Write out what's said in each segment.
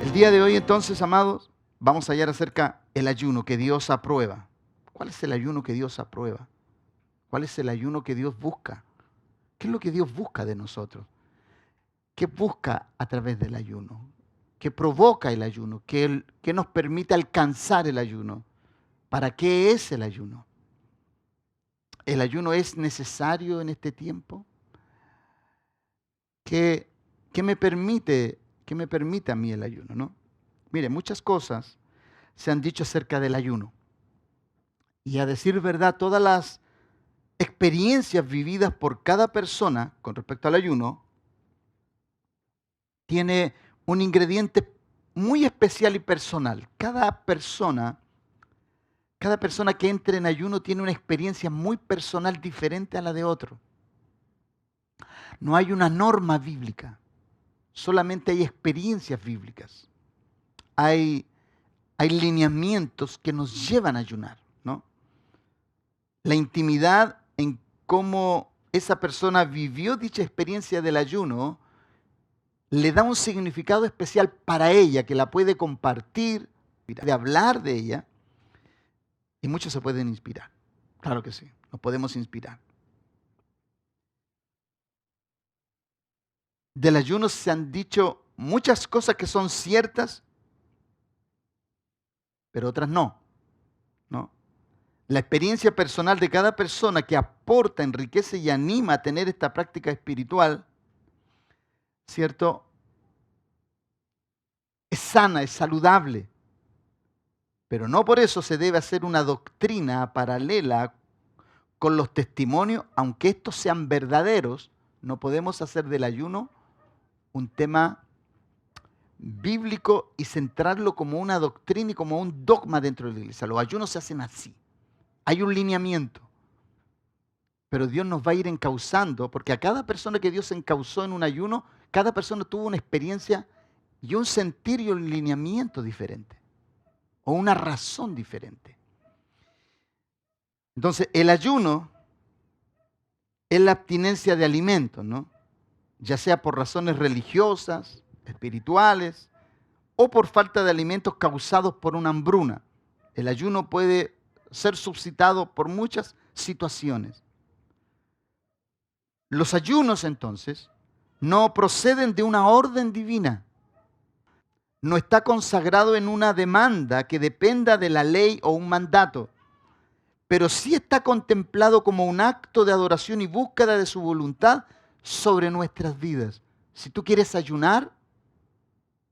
El día de hoy, entonces, amados, vamos a hallar acerca del ayuno que Dios aprueba. ¿Cuál es el ayuno que Dios aprueba? ¿Cuál es el ayuno que Dios busca? ¿Qué es lo que Dios busca de nosotros? ¿Qué busca a través del ayuno? ¿Qué provoca el ayuno? ¿Qué nos permite alcanzar el ayuno? ¿Para qué es el ayuno? ¿El ayuno es necesario en este tiempo? ¿Qué me permite a mí el ayuno, no? Mire, muchas cosas se han dicho acerca del ayuno. Y a decir verdad, todas las experiencias vividas por cada persona con respecto al ayuno tiene un ingrediente muy especial y personal. Cada persona que entre en ayuno tiene una experiencia muy personal diferente a la de otro. No hay una norma bíblica, solamente hay experiencias bíblicas. Hay lineamientos que nos llevan a ayunar, ¿no? La intimidad en cómo esa persona vivió dicha experiencia del ayuno le da un significado especial para ella, que la puede compartir, de hablar de ella, y muchos se pueden inspirar. Claro que sí, nos podemos inspirar. Del ayuno se han dicho muchas cosas que son ciertas, pero otras no, ¿no? La experiencia personal de cada persona que aporta, enriquece y anima a tener esta práctica espiritual, ¿cierto? Es sana, es saludable, pero no por eso se debe hacer una doctrina paralela con los testimonios, aunque estos sean verdaderos. No podemos hacer del ayuno un tema bíblico y centrarlo como una doctrina y como un dogma dentro de la iglesia. Los ayunos se hacen así. Hay un lineamiento, pero Dios nos va a ir encauzando, porque a cada persona que Dios encauzó en un ayuno, cada persona tuvo una experiencia y un sentir y un lineamiento diferente, o una razón diferente. Entonces, el ayuno es la abstinencia de alimentos, ¿no? Ya sea por razones religiosas, espirituales, o por falta de alimentos causados por una hambruna. El ayuno puede ser suscitado por muchas situaciones. Los ayunos, entonces, no proceden de una orden divina. No está consagrado en una demanda que dependa de la ley o un mandato, pero sí está contemplado como un acto de adoración y búsqueda de su voluntad sobre nuestras vidas. Si tú quieres ayunar,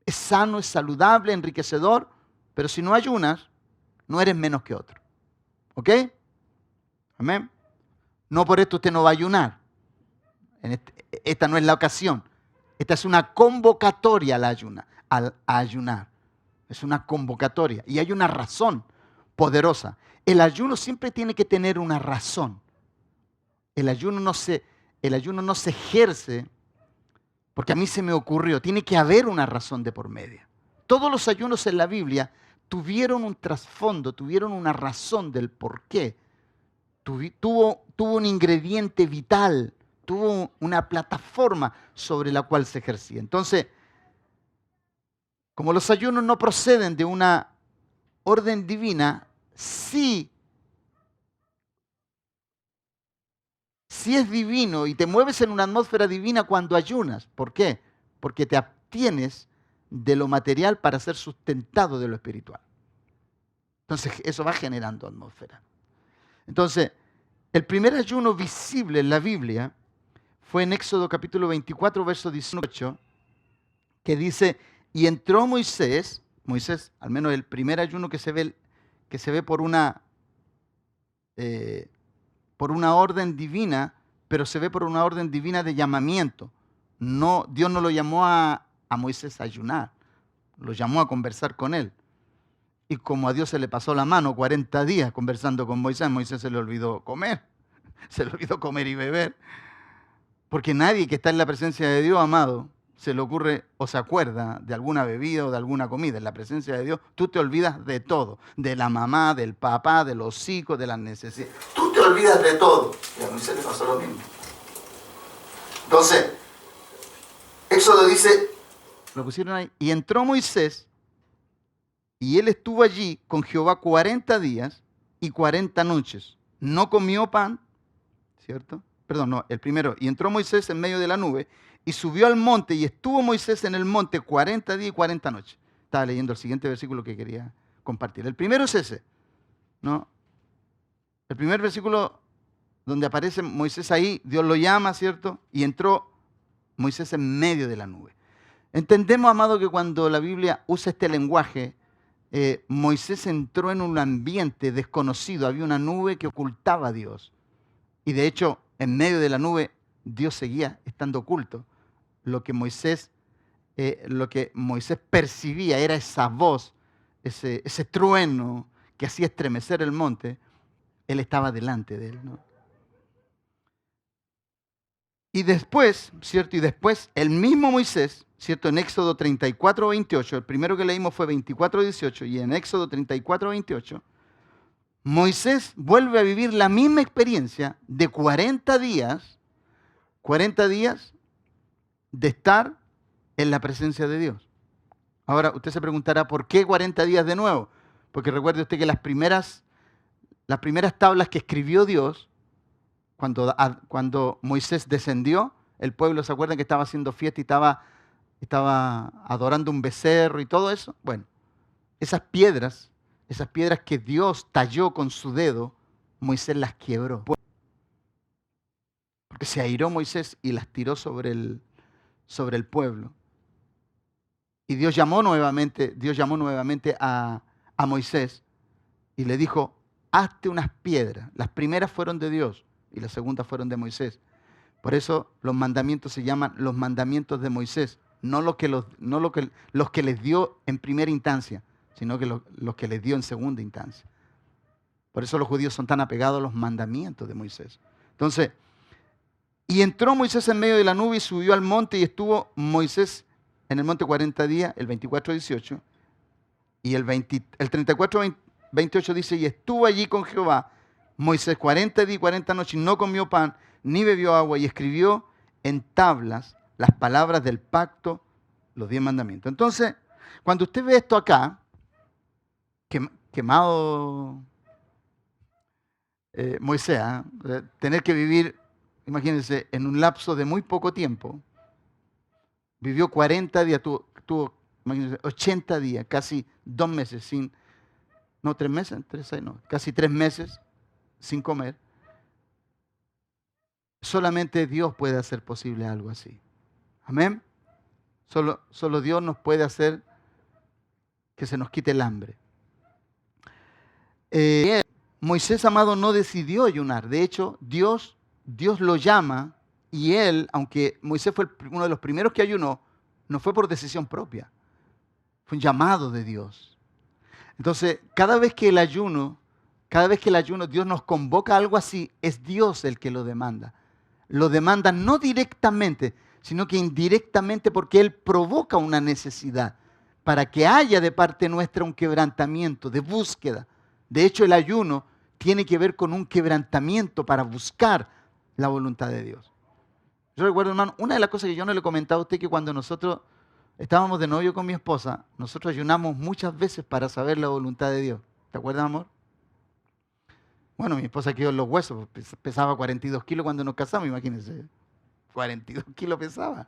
es sano, es saludable, enriquecedor, pero si no ayunas, no eres menos que otro. ¿Ok? Amén. No por esto usted no va a ayunar. Esta no es la ocasión. Esta es una convocatoria a ayunar. Es una convocatoria. Y hay una razón poderosa. El ayuno siempre tiene que tener una razón. El ayuno no se ejerce porque a mí se me ocurrió. Tiene que haber una razón de por medio. Todos los ayunos en la Biblia tuvieron un trasfondo, tuvieron una razón del por qué. Tuvo un ingrediente vital, tuvo una plataforma sobre la cual se ejercía. Entonces, como los ayunos no proceden de una orden divina, sí es divino y te mueves en una atmósfera divina cuando ayunas. ¿Por qué? Porque te abstienes de lo material para ser sustentado de lo espiritual. Entonces, eso va generando atmósfera. Entonces, el primer ayuno visible en la Biblia fue en Éxodo capítulo 24, verso 18, que dice, y entró Moisés, al menos el primer ayuno que se ve por una orden divina, pero se ve por una orden divina de llamamiento. No, Dios no lo llamó a Moisés a ayunar, lo llamó a conversar con él. Y como a Dios se le pasó la mano 40 días conversando con Moisés se le olvidó comer. Se le olvidó comer y beber. Porque nadie que está en la presencia de Dios, amado, se le ocurre o se acuerda de alguna bebida o de alguna comida. En la presencia de Dios, tú te olvidas de todo. De la mamá, del papá, de los hijos, de las necesidades. Tú te olvidas de todo. Y a Moisés le pasó lo mismo. Entonces, Éxodo dice, lo pusieron ahí, y entró Moisés, y él estuvo allí con Jehová 40 días y 40 noches. No comió pan, ¿cierto? Perdón, no, el primero. Y entró Moisés en medio de la nube y subió al monte y estuvo Moisés en el monte 40 días y 40 noches. Estaba leyendo el siguiente versículo que quería compartir. El primero es ese, ¿no? El primer versículo donde aparece Moisés ahí, Dios lo llama, ¿cierto? Y entró Moisés en medio de la nube. Entendemos, amado, que cuando la Biblia usa este lenguaje, Moisés entró en un ambiente desconocido. Había una nube que ocultaba a Dios. Y de hecho, en medio de la nube, Dios seguía estando oculto. Lo que Moisés percibía era esa voz, ese trueno que hacía estremecer el monte. Él estaba delante de él, ¿no? Y después, ¿cierto? Y después el mismo Moisés, ¿cierto? En Éxodo 34, 28, el primero que leímos fue 24, 18, y en Éxodo 34, 28, Moisés vuelve a vivir la misma experiencia de 40 días de estar en la presencia de Dios. Ahora, usted se preguntará, ¿por qué 40 días de nuevo? Porque recuerde usted que las primeras tablas que escribió Dios, cuando Moisés descendió, el pueblo, ¿se acuerdan que estaba haciendo fiesta y estaba adorando un becerro y todo eso? Bueno, esas piedras que Dios talló con su dedo, Moisés las quebró. Porque se airó Moisés y las tiró sobre el pueblo. Y Dios llamó nuevamente a Moisés y le dijo, hazte unas piedras. Las primeras fueron de Dios y las segundas fueron de Moisés. Por eso los mandamientos se llaman los mandamientos de Moisés, no los que les dio en primera instancia, sino que los que les dio en segunda instancia. Por eso los judíos son tan apegados a los mandamientos de Moisés. Entonces, y entró Moisés en medio de la nube y subió al monte y estuvo Moisés en el monte 40 días, el 24, 18, y el 34, 28 dice, y estuvo allí con Jehová Moisés 40 días y 40 noches, y no comió pan, ni bebió agua, y escribió en tablas las palabras del pacto, los 10 mandamientos. Entonces, cuando usted ve esto acá, quemado Moisés, tener que vivir, imagínense, en un lapso de muy poco tiempo, vivió 40 días, tuvo imagínense, 80 días, casi 2 meses casi 3 meses sin comer. Solamente Dios puede hacer posible algo así. Amén. Solo Dios nos puede hacer que se nos quite el hambre. Moisés, amado, no decidió ayunar. De hecho, Dios lo llama y él, aunque Moisés fue uno de los primeros que ayunó, no fue por decisión propia. Fue un llamado de Dios. Entonces, cada vez que el ayuno, Dios nos convoca a algo así, es Dios el que lo demanda. Lo demanda no directamente, sino que indirectamente porque Él provoca una necesidad para que haya de parte nuestra un quebrantamiento de búsqueda. De hecho, el ayuno tiene que ver con un quebrantamiento para buscar la voluntad de Dios. Yo recuerdo, hermano, una de las cosas que yo no le comentaba a usted, que cuando nosotros estábamos de novio con mi esposa, nosotros ayunamos muchas veces para saber la voluntad de Dios. ¿Te acuerdas, amor? Bueno, mi esposa quedó en los huesos, pesaba 42 kilos cuando nos casamos, imagínense. 42 kilos pesaba.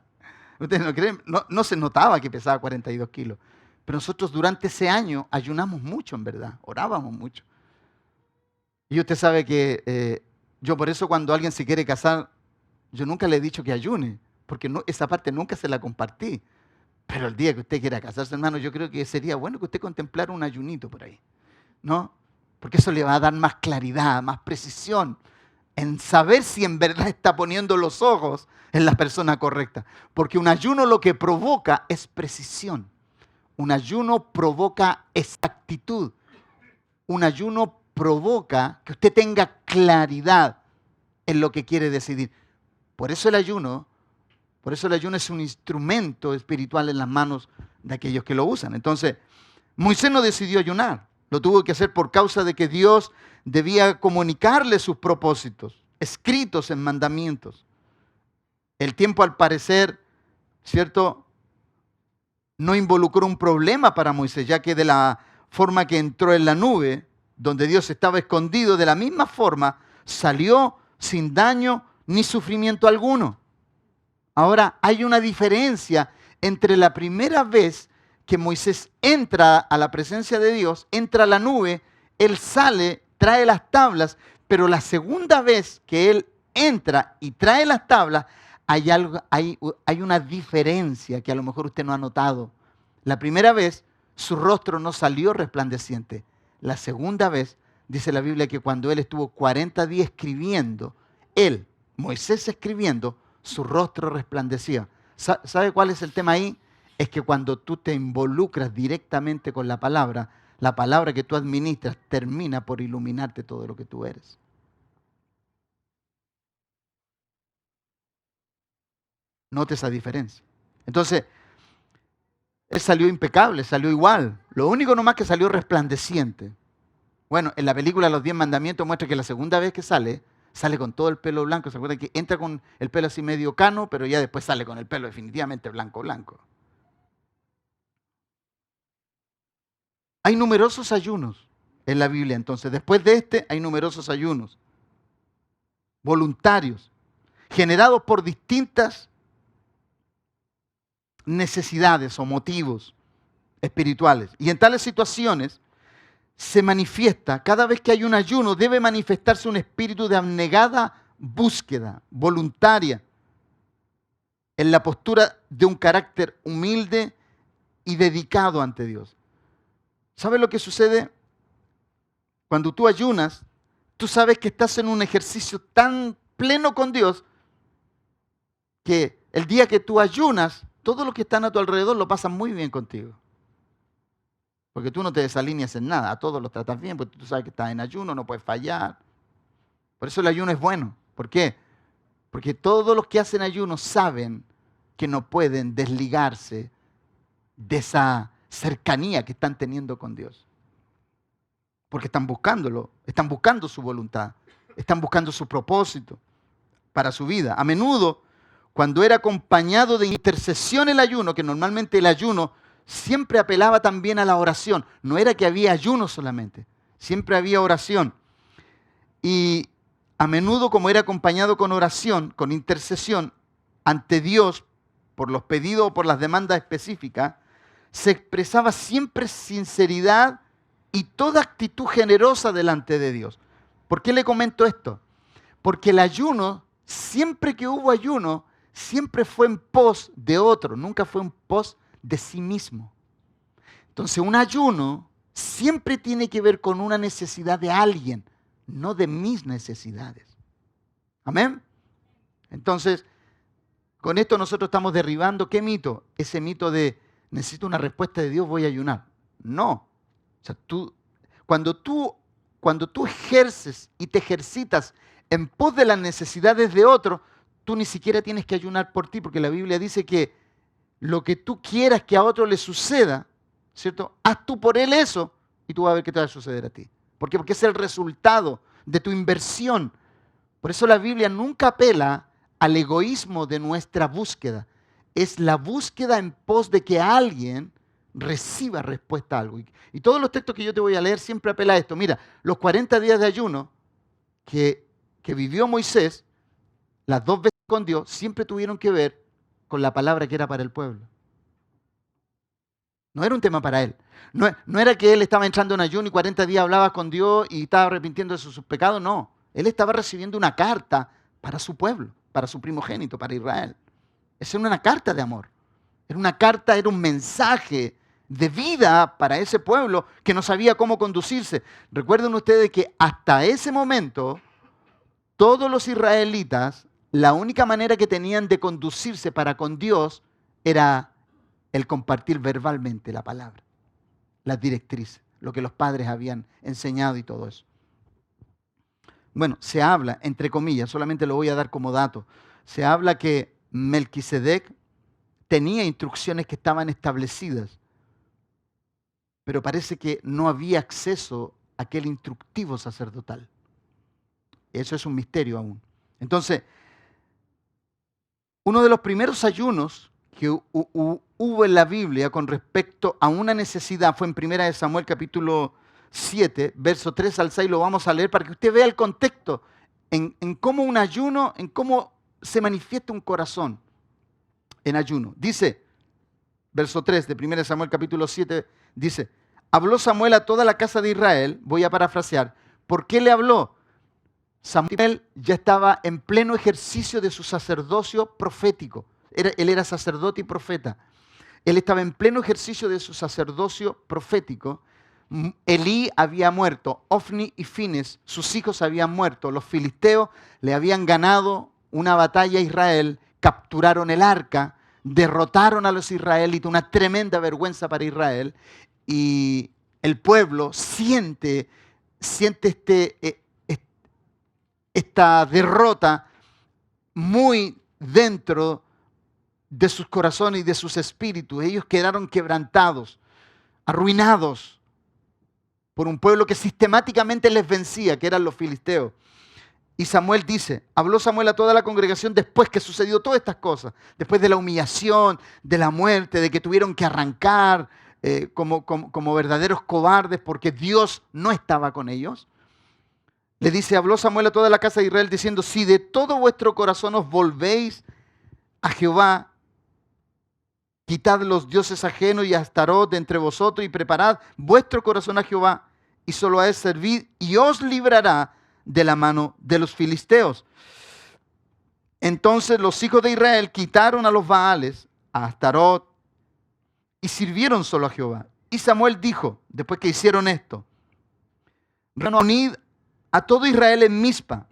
Ustedes no creen, no se notaba que pesaba 42 kilos. Pero nosotros durante ese año ayunamos mucho, en verdad, orábamos mucho. Y usted sabe que yo por eso cuando alguien se quiere casar, yo nunca le he dicho que ayune, porque esa parte nunca se la compartí. Pero el día que usted quiera casarse, hermano, yo creo que sería bueno que usted contemplara un ayunito por ahí, ¿no? Porque eso le va a dar más claridad, más precisión en saber si en verdad está poniendo los ojos en la persona correcta. Porque un ayuno lo que provoca es precisión. Un ayuno provoca exactitud. Un ayuno provoca que usted tenga claridad en lo que quiere decidir. Por eso el ayuno Por eso el ayuno es un instrumento espiritual en las manos de aquellos que lo usan. Entonces, Moisés no decidió ayunar. Lo tuvo que hacer por causa de que Dios debía comunicarle sus propósitos, escritos en mandamientos. El tiempo, al parecer, ¿cierto?, no involucró un problema para Moisés, ya que de la forma que entró en la nube, donde Dios estaba escondido, de la misma forma salió sin daño ni sufrimiento alguno. Ahora, hay una diferencia entre la primera vez que Moisés entra a la presencia de Dios, entra a la nube, él sale, trae las tablas, pero la segunda vez que él entra y trae las tablas, hay una diferencia que a lo mejor usted no ha notado. La primera vez su rostro no salió resplandeciente. La segunda vez dice la Biblia que cuando él estuvo 40 días escribiendo, Moisés escribiendo, su rostro resplandecía. ¿Sabe cuál es el tema ahí? Es que cuando tú te involucras directamente con la palabra que tú administras termina por iluminarte todo lo que tú eres. Note esa diferencia. Entonces, él salió impecable, salió igual. Lo único nomás que salió resplandeciente. Bueno, en la película Los 10 Mandamientos muestra que la segunda vez que sale con todo el pelo blanco. ¿Se acuerdan que entra con el pelo así medio cano, pero ya después sale con el pelo definitivamente blanco, blanco? Hay numerosos ayunos en la Biblia, entonces. Después de este, hay numerosos ayunos voluntarios, generados por distintas necesidades o motivos espirituales. Y en tales situaciones se manifiesta, cada vez que hay un ayuno, debe manifestarse un espíritu de abnegada búsqueda voluntaria en la postura de un carácter humilde y dedicado ante Dios. ¿Sabes lo que sucede? Cuando tú ayunas, tú sabes que estás en un ejercicio tan pleno con Dios que el día que tú ayunas, todos los que están a tu alrededor lo pasan muy bien contigo. Porque tú no te desalineas en nada, a todos los tratas bien, porque tú sabes que estás en ayuno, no puedes fallar. Por eso el ayuno es bueno. ¿Por qué? Porque todos los que hacen ayuno saben que no pueden desligarse de esa cercanía que están teniendo con Dios. Porque están buscándolo, están buscando su voluntad, están buscando su propósito para su vida. A menudo, cuando era acompañado de intercesión el ayuno, que normalmente el ayuno siempre apelaba también a la oración. No era que había ayuno solamente, siempre había oración. Y a menudo, como era acompañado con oración, con intercesión ante Dios por los pedidos o por las demandas específicas, se expresaba siempre sinceridad y toda actitud generosa delante de Dios. ¿Por qué le comento esto? Porque el ayuno, siempre que hubo ayuno, siempre fue en pos de otro, nunca fue en pos de sí mismo. Entonces, un ayuno siempre tiene que ver con una necesidad de alguien, no de mis necesidades. ¿Amén? Entonces, con esto nosotros estamos derribando, ¿qué mito? Ese mito de necesito una respuesta de Dios, voy a ayunar. No. O sea, cuando tú ejerces y te ejercitas en pos de las necesidades de otro, tú ni siquiera tienes que ayunar por ti, porque la Biblia dice que lo que tú quieras que a otro le suceda, ¿cierto? Haz tú por él eso y tú vas a ver qué te va a suceder a ti. ¿Por qué? Porque es el resultado de tu inversión. Por eso la Biblia nunca apela al egoísmo de nuestra búsqueda. Es la búsqueda en pos de que alguien reciba respuesta a algo. Y todos los textos que yo te voy a leer siempre apela a esto. Mira, los 40 días de ayuno que vivió Moisés, las 2 veces con Dios, siempre tuvieron que ver con la palabra que era para el pueblo. No era un tema para él. No era que él estaba entrando en ayuno y 40 días hablaba con Dios y estaba arrepintiendo de sus pecados, no. Él estaba recibiendo una carta para su pueblo, para su primogénito, para Israel. Esa era una carta de amor. Era una carta, era un mensaje de vida para ese pueblo que no sabía cómo conducirse. Recuerden ustedes que hasta ese momento, todos los israelitas, la única manera que tenían de conducirse para con Dios era el compartir verbalmente la palabra, las directrices, lo que los padres habían enseñado y todo eso. Bueno, se habla, entre comillas, solamente lo voy a dar como dato, se habla que Melquisedec tenía instrucciones que estaban establecidas, pero parece que no había acceso a aquel instructivo sacerdotal. Eso es un misterio aún. Entonces, uno de los primeros ayunos que hubo en la Biblia con respecto a una necesidad fue en 1 Samuel capítulo 7, verso 3 al 6, lo vamos a leer para que usted vea el contexto en cómo un ayuno, en cómo se manifiesta un corazón en ayuno. Dice, verso 3 de 1 Samuel capítulo 7, dice, habló Samuel a toda la casa de Israel, voy a parafrasear, ¿por qué le habló? Samuel ya estaba en pleno ejercicio de su sacerdocio profético. Él era sacerdote y profeta. Él estaba en pleno ejercicio de su sacerdocio profético. Elí había muerto, Ofni y Fines, sus hijos habían muerto. Los filisteos le habían ganado una batalla a Israel, capturaron el arca, derrotaron a los israelitas, una tremenda vergüenza para Israel. Y el pueblo siente esta derrota muy dentro de sus corazones y de sus espíritus. Ellos quedaron quebrantados, arruinados por un pueblo que sistemáticamente les vencía, que eran los filisteos. Y Samuel dice, habló Samuel a toda la congregación después que sucedió todas estas cosas, después de la humillación, de la muerte, de que tuvieron que arrancar como verdaderos cobardes porque Dios no estaba con ellos. Le dice, habló Samuel a toda la casa de Israel diciendo, si de todo vuestro corazón os volvéis a Jehová, quitad los dioses ajenos y a Astarot de entre vosotros y preparad vuestro corazón a Jehová y solo a él servid y os librará de la mano de los filisteos. Entonces los hijos de Israel quitaron a los Baales, a Astarot y sirvieron solo a Jehová. Y Samuel dijo, después que hicieron esto, reunid a todo Israel en Mizpa,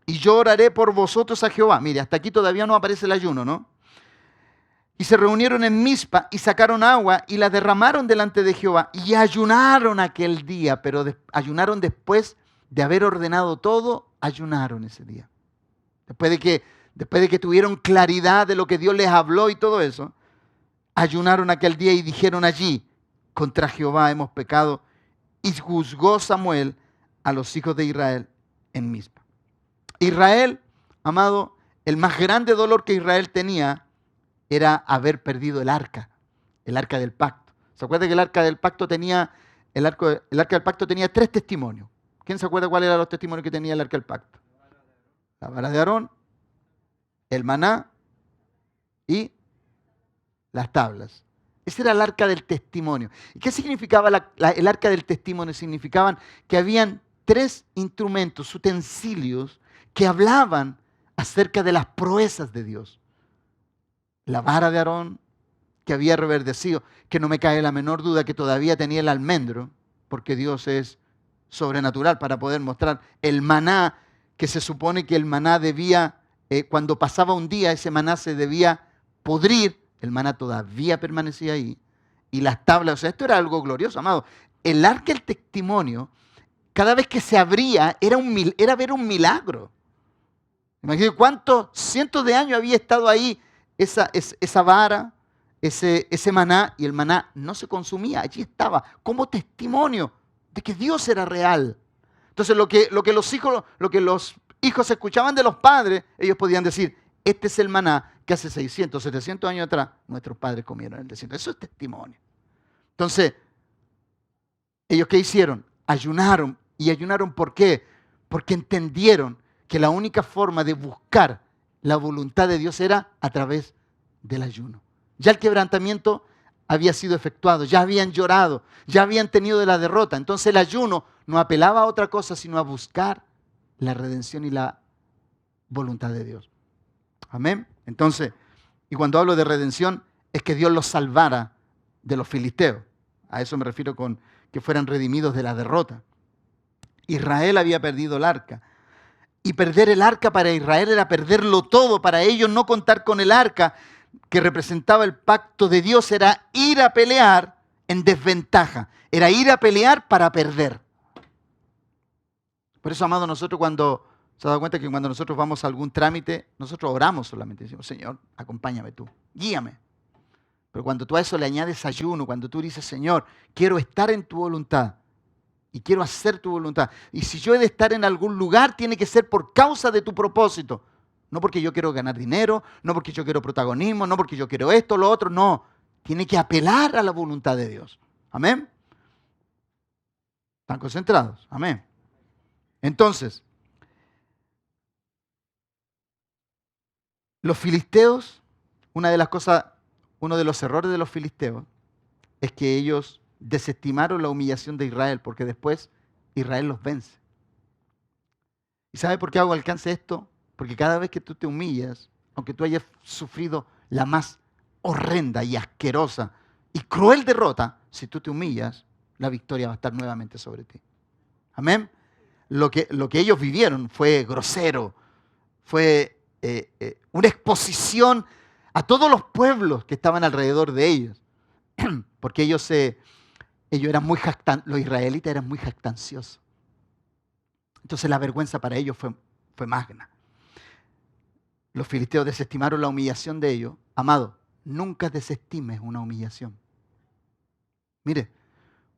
y yo oraré por vosotros a Jehová. Mire, hasta aquí todavía no aparece el ayuno, ¿no? Y se reunieron en Mizpa y sacaron agua y la derramaron delante de Jehová y ayunaron aquel día, pero ayunaron después de haber ordenado todo, ayunaron ese día. Después de que tuvieron claridad de lo que Dios les habló y todo eso, ayunaron aquel día y dijeron allí, contra Jehová hemos pecado. Y juzgó Samuel a los hijos de Israel en Mizpa. Israel, amado, el más grande dolor que Israel tenía era haber perdido el arca del pacto. ¿Se acuerda que el arca del pacto tenía, el arca del pacto tenía 3 testimonios? ¿Quién se acuerda cuáles eran los testimonios que tenía el arca del pacto? La vara de Aarón, el maná y las tablas. Ese era el arca del testimonio. ¿Y qué significaba el arca del testimonio? Significaban que habían 3 instrumentos, utensilios, que hablaban acerca de las proezas de Dios. La vara de Aarón, que había reverdecido, que no me cae la menor duda que todavía tenía el almendro, porque Dios es sobrenatural para poder mostrar el maná, que se supone que el maná debía, cuando pasaba un día, ese maná se debía podrir, el maná todavía permanecía ahí, y las tablas, o sea, esto era algo glorioso, amado. El arca del testimonio, cada vez que se abría, era ver un milagro. Imagínate cuántos cientos de años había estado ahí esa vara, ese maná, y el maná no se consumía, allí estaba, como testimonio de que Dios era real. Entonces lo que los hijos escuchaban de los padres, ellos podían decir, este es el maná que hace 600, 700 años atrás nuestros padres comieron en el desierto. Eso es testimonio. Entonces, ¿ellos qué hicieron? Ayunaron. ¿Y ayunaron por qué? Porque entendieron que la única forma de buscar la voluntad de Dios era a través del ayuno. Ya el quebrantamiento había sido efectuado, ya habían llorado, ya habían tenido de la derrota. Entonces el ayuno no apelaba a otra cosa, sino a buscar la redención y la voluntad de Dios. Amén. Entonces, y cuando hablo de redención, es que Dios los salvara de los filisteos. A eso me refiero con que fueran redimidos de la derrota. Israel había perdido el arca. Y perder el arca para Israel era perderlo todo. Para ellos no contar con el arca que representaba el pacto de Dios era ir a pelear en desventaja. Era ir a pelear para perder. Por eso, amado, nosotros cuando ¿Se ha dado cuenta que cuando nosotros vamos a algún trámite, nosotros oramos solamente? Decimos, Señor, acompáñame tú, guíame. Pero cuando tú a eso le añades ayuno, cuando tú dices, Señor, quiero estar en tu voluntad y quiero hacer tu voluntad. Y si yo he de estar en algún lugar, tiene que ser por causa de tu propósito. No porque yo quiero ganar dinero, no porque yo quiero protagonismo, no porque yo quiero esto, lo otro, no. Tiene que apelar a la voluntad de Dios. Amén. ¿Están concentrados? Amén. Entonces, los filisteos, una de las cosas, uno de los errores de los filisteos es que ellos desestimaron la humillación de Israel, porque después Israel los vence. ¿Y sabe por qué hago alcance esto? Porque cada vez que tú te humillas, aunque tú hayas sufrido la más horrenda y asquerosa y cruel derrota, si tú te humillas, la victoria va a estar nuevamente sobre ti. Amén. Lo que ellos vivieron fue grosero, fue una exposición a todos los pueblos que estaban alrededor de ellos, porque ellos eran muy los israelitas eran muy jactanciosos. Entonces la vergüenza para ellos fue magna. Los filisteos desestimaron la humillación de ellos. Amado, nunca desestimes una humillación. Mire,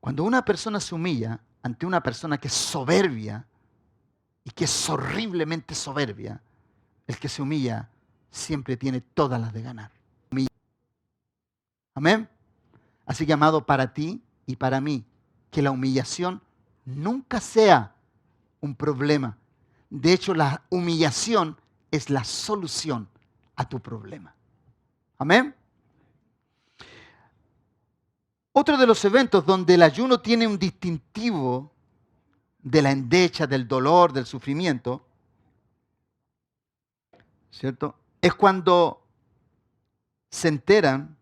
cuando una persona se humilla ante una persona que es soberbia y que es horriblemente soberbia, el que se humilla siempre tiene todas las de ganar. Amén. Así que, amado, para ti y para mí, que la humillación nunca sea un problema. De hecho, la humillación es la solución a tu problema. Amén. Otro de los eventos donde el ayuno tiene un distintivo de la endecha, del dolor, del sufrimiento, ¿cierto? Es cuando se enteran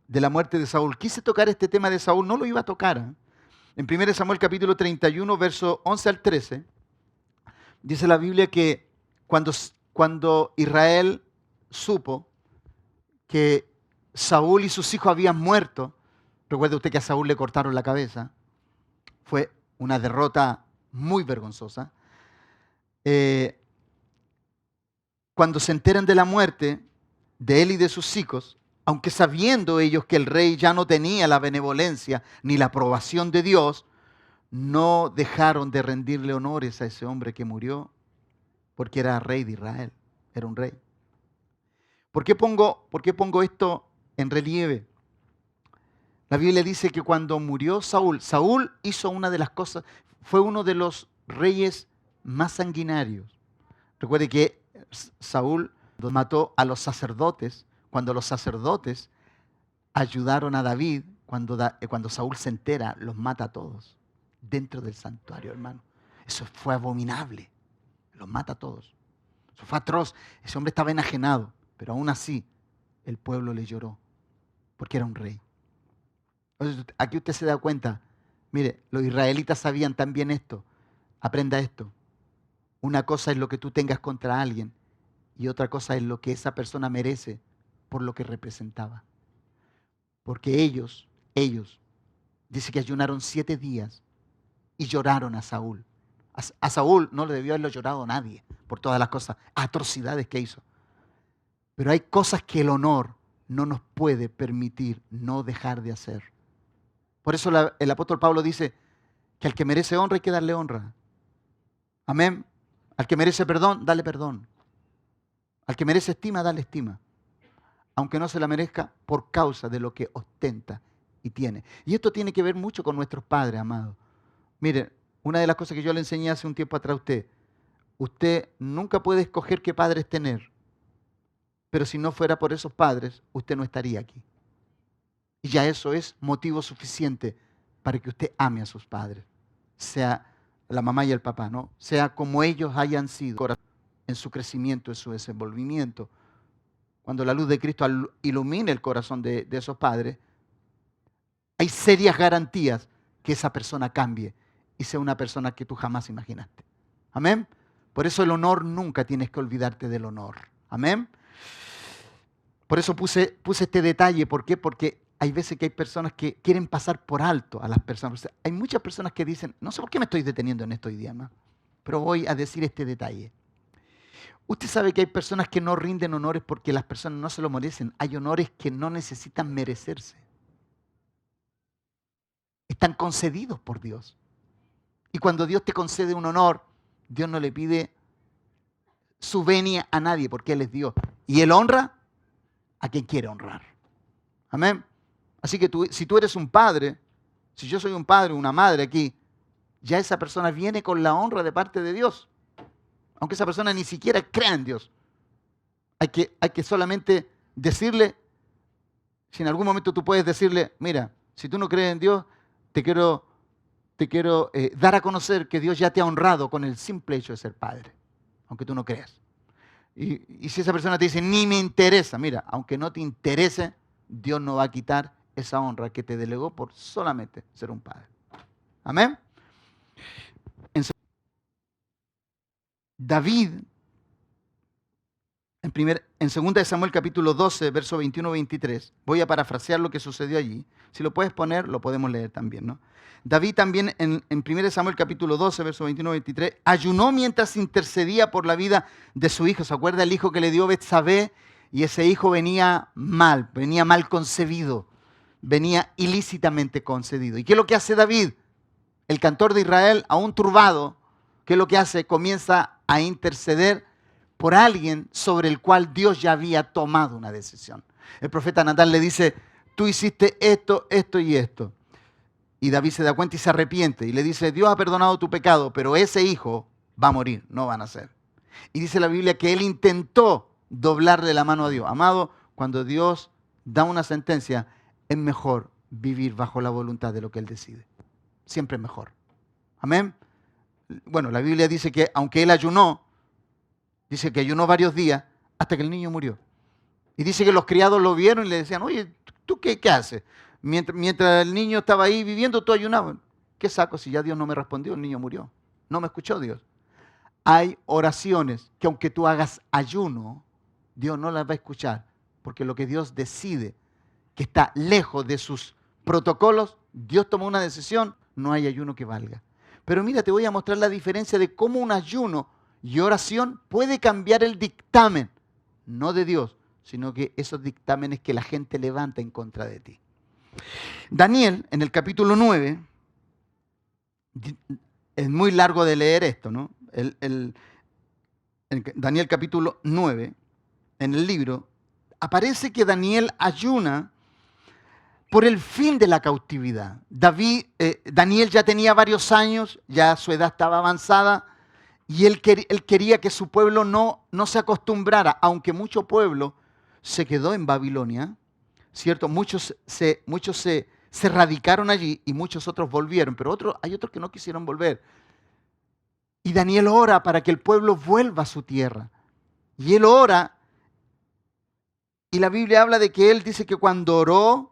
de la muerte de Saúl. Quise tocar este tema de Saúl, no lo iba a tocar. En 1 Samuel capítulo 31, verso 11 al 13, dice la Biblia que cuando Israel supo que Saúl y sus hijos habían muerto, recuerde usted que a Saúl le cortaron la cabeza, fue una derrota muy vergonzosa. Cuando se enteran de la muerte de él y de sus hijos, aunque sabiendo ellos que el rey ya no tenía la benevolencia ni la aprobación de Dios, no dejaron de rendirle honores a ese hombre que murió, porque era rey de Israel, era un rey. ¿Por qué pongo esto en relieve? La Biblia dice que cuando murió Saúl, Saúl hizo una de las cosas, fue uno de los reyes más sanguinarios. Recuerde que Saúl mató a los sacerdotes, cuando los sacerdotes ayudaron a David, cuando Saúl se entera, los mata a todos, dentro del santuario, hermano. Eso fue abominable, los mata a todos. Eso fue atroz, ese hombre estaba enajenado, pero aún así el pueblo le lloró, porque era un rey. Entonces, aquí usted se da cuenta, mire, los israelitas sabían también esto, aprenda esto. Una cosa es lo que tú tengas contra alguien y otra cosa es lo que esa persona merece por lo que representaba. Porque ellos, dice que ayunaron 7 días y lloraron a Saúl. A Saúl no le debió haberlo llorado nadie por todas las cosas, atrocidades que hizo. Pero hay cosas que el honor no nos puede permitir no dejar de hacer. Por eso el apóstol Pablo dice que al que merece honra hay que darle honra. Amén. Al que merece perdón, dale perdón. Al que merece estima, dale estima. Aunque no se la merezca por causa de lo que ostenta y tiene. Y esto tiene que ver mucho con nuestros padres, amados. Mire, una de las cosas que yo le enseñé hace un tiempo atrás a usted nunca puede escoger qué padres tener. Pero si no fuera por esos padres, usted no estaría aquí. Y ya eso es motivo suficiente para que usted ame a sus padres. Sea la mamá y el papá, ¿no? Sea como ellos hayan sido en su crecimiento, en su desenvolvimiento. Cuando la luz de Cristo ilumine el corazón de esos padres, hay serias garantías que esa persona cambie y sea una persona que tú jamás imaginaste. Amén. Por eso el honor, nunca tienes que olvidarte del honor. Amén. Por eso puse este detalle. ¿Por qué? Porque hay veces que hay personas que quieren pasar por alto a las personas. Hay muchas personas que dicen, no sé por qué me estoy deteniendo en esto hoy día, ¿no? Pero voy a decir este detalle. Usted sabe que hay personas que no rinden honores porque las personas no se lo merecen. Hay honores que no necesitan merecerse. Están concedidos por Dios. Y cuando Dios te concede un honor, Dios no le pide su venia a nadie porque Él es Dios. Y Él honra a quien quiere honrar. Amén. Así que si tú eres un padre, si yo soy un padre o una madre aquí, ya esa persona viene con la honra de parte de Dios. Aunque esa persona ni siquiera crea en Dios. Hay que solamente decirle, si en algún momento tú puedes decirle, mira, si tú no crees en Dios, te quiero dar a conocer que Dios ya te ha honrado con el simple hecho de ser padre, aunque tú no creas. Y si esa persona te dice, ni me interesa, mira, aunque no te interese, Dios no va a quitar esa honra que te delegó por solamente ser un padre. Amén. David, en 2 de Samuel capítulo 12, verso 21-23, voy a parafrasear lo que sucedió allí. Si lo puedes poner, lo podemos leer también, ¿no? David también en 1 de Samuel capítulo 12, verso 21-23, ayunó mientras intercedía por la vida de su hijo. ¿Se acuerda el hijo que le dio Betsabé? Y ese hijo venía mal concebido, venía ilícitamente concebido. ¿Y qué es lo que hace David? El cantor de Israel, aún turbado, ¿qué es lo que hace? Comienza a interceder por alguien sobre el cual Dios ya había tomado una decisión. El profeta Natán le dice, tú hiciste esto, esto y esto. Y David se da cuenta y se arrepiente. Y le dice, Dios ha perdonado tu pecado, pero ese hijo va a morir, no va a nacer. Y dice la Biblia que él intentó doblarle la mano a Dios. Amado, cuando Dios da una sentencia, es mejor vivir bajo la voluntad de lo que Él decide. Siempre es mejor. Amén. Bueno, la Biblia dice que aunque él ayunó, dice que ayunó varios días hasta que el niño murió. Y dice que los criados lo vieron y le decían, oye, ¿tú qué haces? Mientras el niño estaba ahí viviendo, tú ayunabas. ¿Qué saco si ya Dios no me respondió? El niño murió. No me escuchó Dios. Hay oraciones que aunque tú hagas ayuno, Dios no las va a escuchar. Porque lo que Dios decide, que está lejos de sus protocolos, Dios tomó una decisión, no hay ayuno que valga. Pero mira, te voy a mostrar la diferencia de cómo un ayuno y oración puede cambiar el dictamen, no de Dios, sino que esos dictámenes que la gente levanta en contra de ti. Daniel, en el capítulo 9, es muy largo de leer esto, ¿no? En Daniel capítulo 9, en el libro, aparece que Daniel ayuna por el fin de la cautividad. Daniel ya tenía varios años, ya su edad estaba avanzada, y él quería que su pueblo no se acostumbrara, aunque mucho pueblo se quedó en Babilonia, ¿cierto? Muchos se radicaron allí y muchos otros volvieron, pero hay otros que no quisieron volver. Y Daniel ora para que el pueblo vuelva a su tierra. Y él ora, y la Biblia habla de que él dice que cuando oró,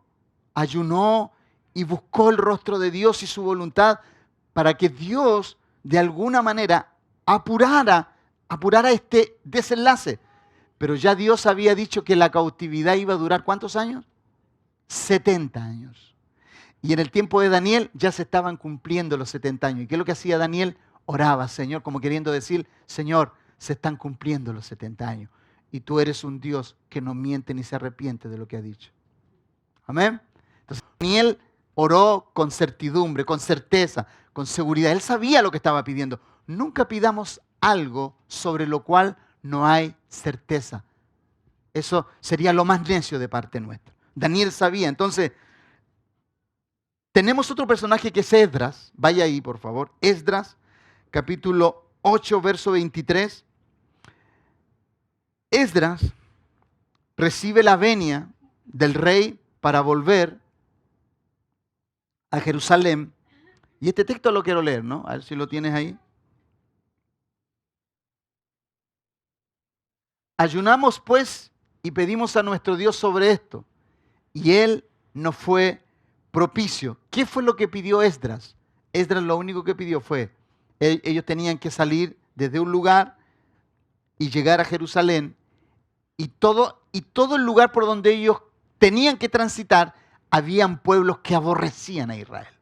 ayunó y buscó el rostro de Dios y su voluntad para que Dios de alguna manera apurara este desenlace. Pero ya Dios había dicho que la cautividad iba a durar ¿cuántos años? 70 años. Y en el tiempo de Daniel ya se estaban cumpliendo los 70 años. ¿Y qué es lo que hacía Daniel? Oraba, Señor, como queriendo decir, Señor, se están cumpliendo los 70 años. Y tú eres un Dios que no miente ni se arrepiente de lo que ha dicho. Amén. Entonces Daniel oró con certidumbre, con certeza, con seguridad. Él sabía lo que estaba pidiendo. Nunca pidamos algo sobre lo cual no hay certeza. Eso sería lo más necio de parte nuestra. Daniel sabía. Entonces, tenemos otro personaje que es Esdras. Vaya ahí, por favor. Esdras, capítulo 8, verso 23. Esdras recibe la venia del rey para volver a Jerusalén. Y este texto lo quiero leer, ¿no? A ver si lo tienes ahí. Ayunamos pues y pedimos a nuestro Dios sobre esto. Y Él nos fue propicio. ¿Qué fue lo que pidió Esdras? Esdras lo único que pidió fue, ellos tenían que salir desde un lugar y llegar a Jerusalén. Y todo el lugar por donde ellos tenían que transitar, habían pueblos que aborrecían a Israel.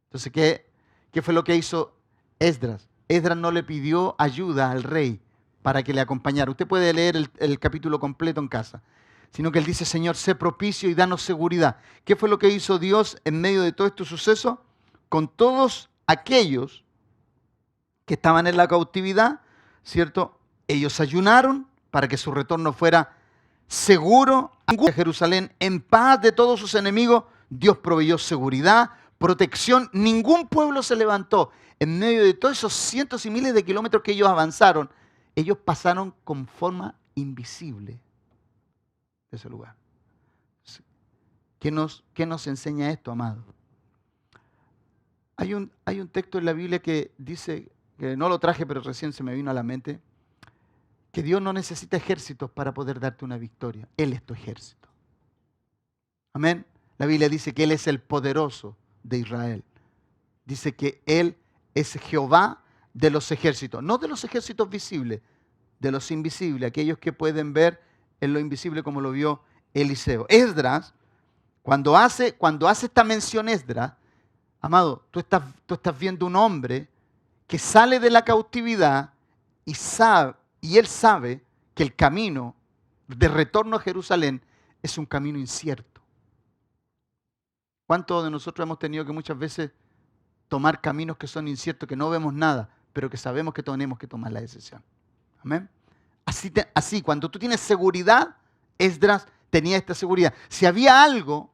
Entonces, ¿qué fue lo que hizo Esdras? Esdras no le pidió ayuda al rey para que le acompañara. Usted puede leer el capítulo completo en casa. Sino que él dice, Señor, sé propicio y danos seguridad. ¿Qué fue lo que hizo Dios en medio de todo este suceso? Con todos aquellos que estaban en la cautividad, ¿cierto? Ellos ayunaron para que su retorno fuera seguro a Jerusalén, en paz de todos sus enemigos. Dios proveyó seguridad, protección. Ningún pueblo se levantó. En medio de todos esos cientos y miles de kilómetros que ellos avanzaron, ellos pasaron con forma invisible de ese lugar. ¿Qué nos enseña esto, amado? Hay un texto en la Biblia que dice, que no lo traje, pero recién se me vino a la mente, que Dios no necesita ejércitos para poder darte una victoria. Él es tu ejército. Amén. La Biblia dice que Él es el poderoso de Israel. Dice que Él es Jehová de los ejércitos. No de los ejércitos visibles, de los invisibles, aquellos que pueden ver en lo invisible como lo vio Eliseo. Esdras, cuando hace esta mención Esdras, amado, tú estás viendo un hombre que sale de la cautividad y él sabe que el camino de retorno a Jerusalén es un camino incierto. ¿Cuántos de nosotros hemos tenido que muchas veces tomar caminos que son inciertos, que no vemos nada, pero que sabemos que tenemos que tomar la decisión? Amén. Así, cuando tú tienes seguridad, Esdras tenía esta seguridad. Si había algo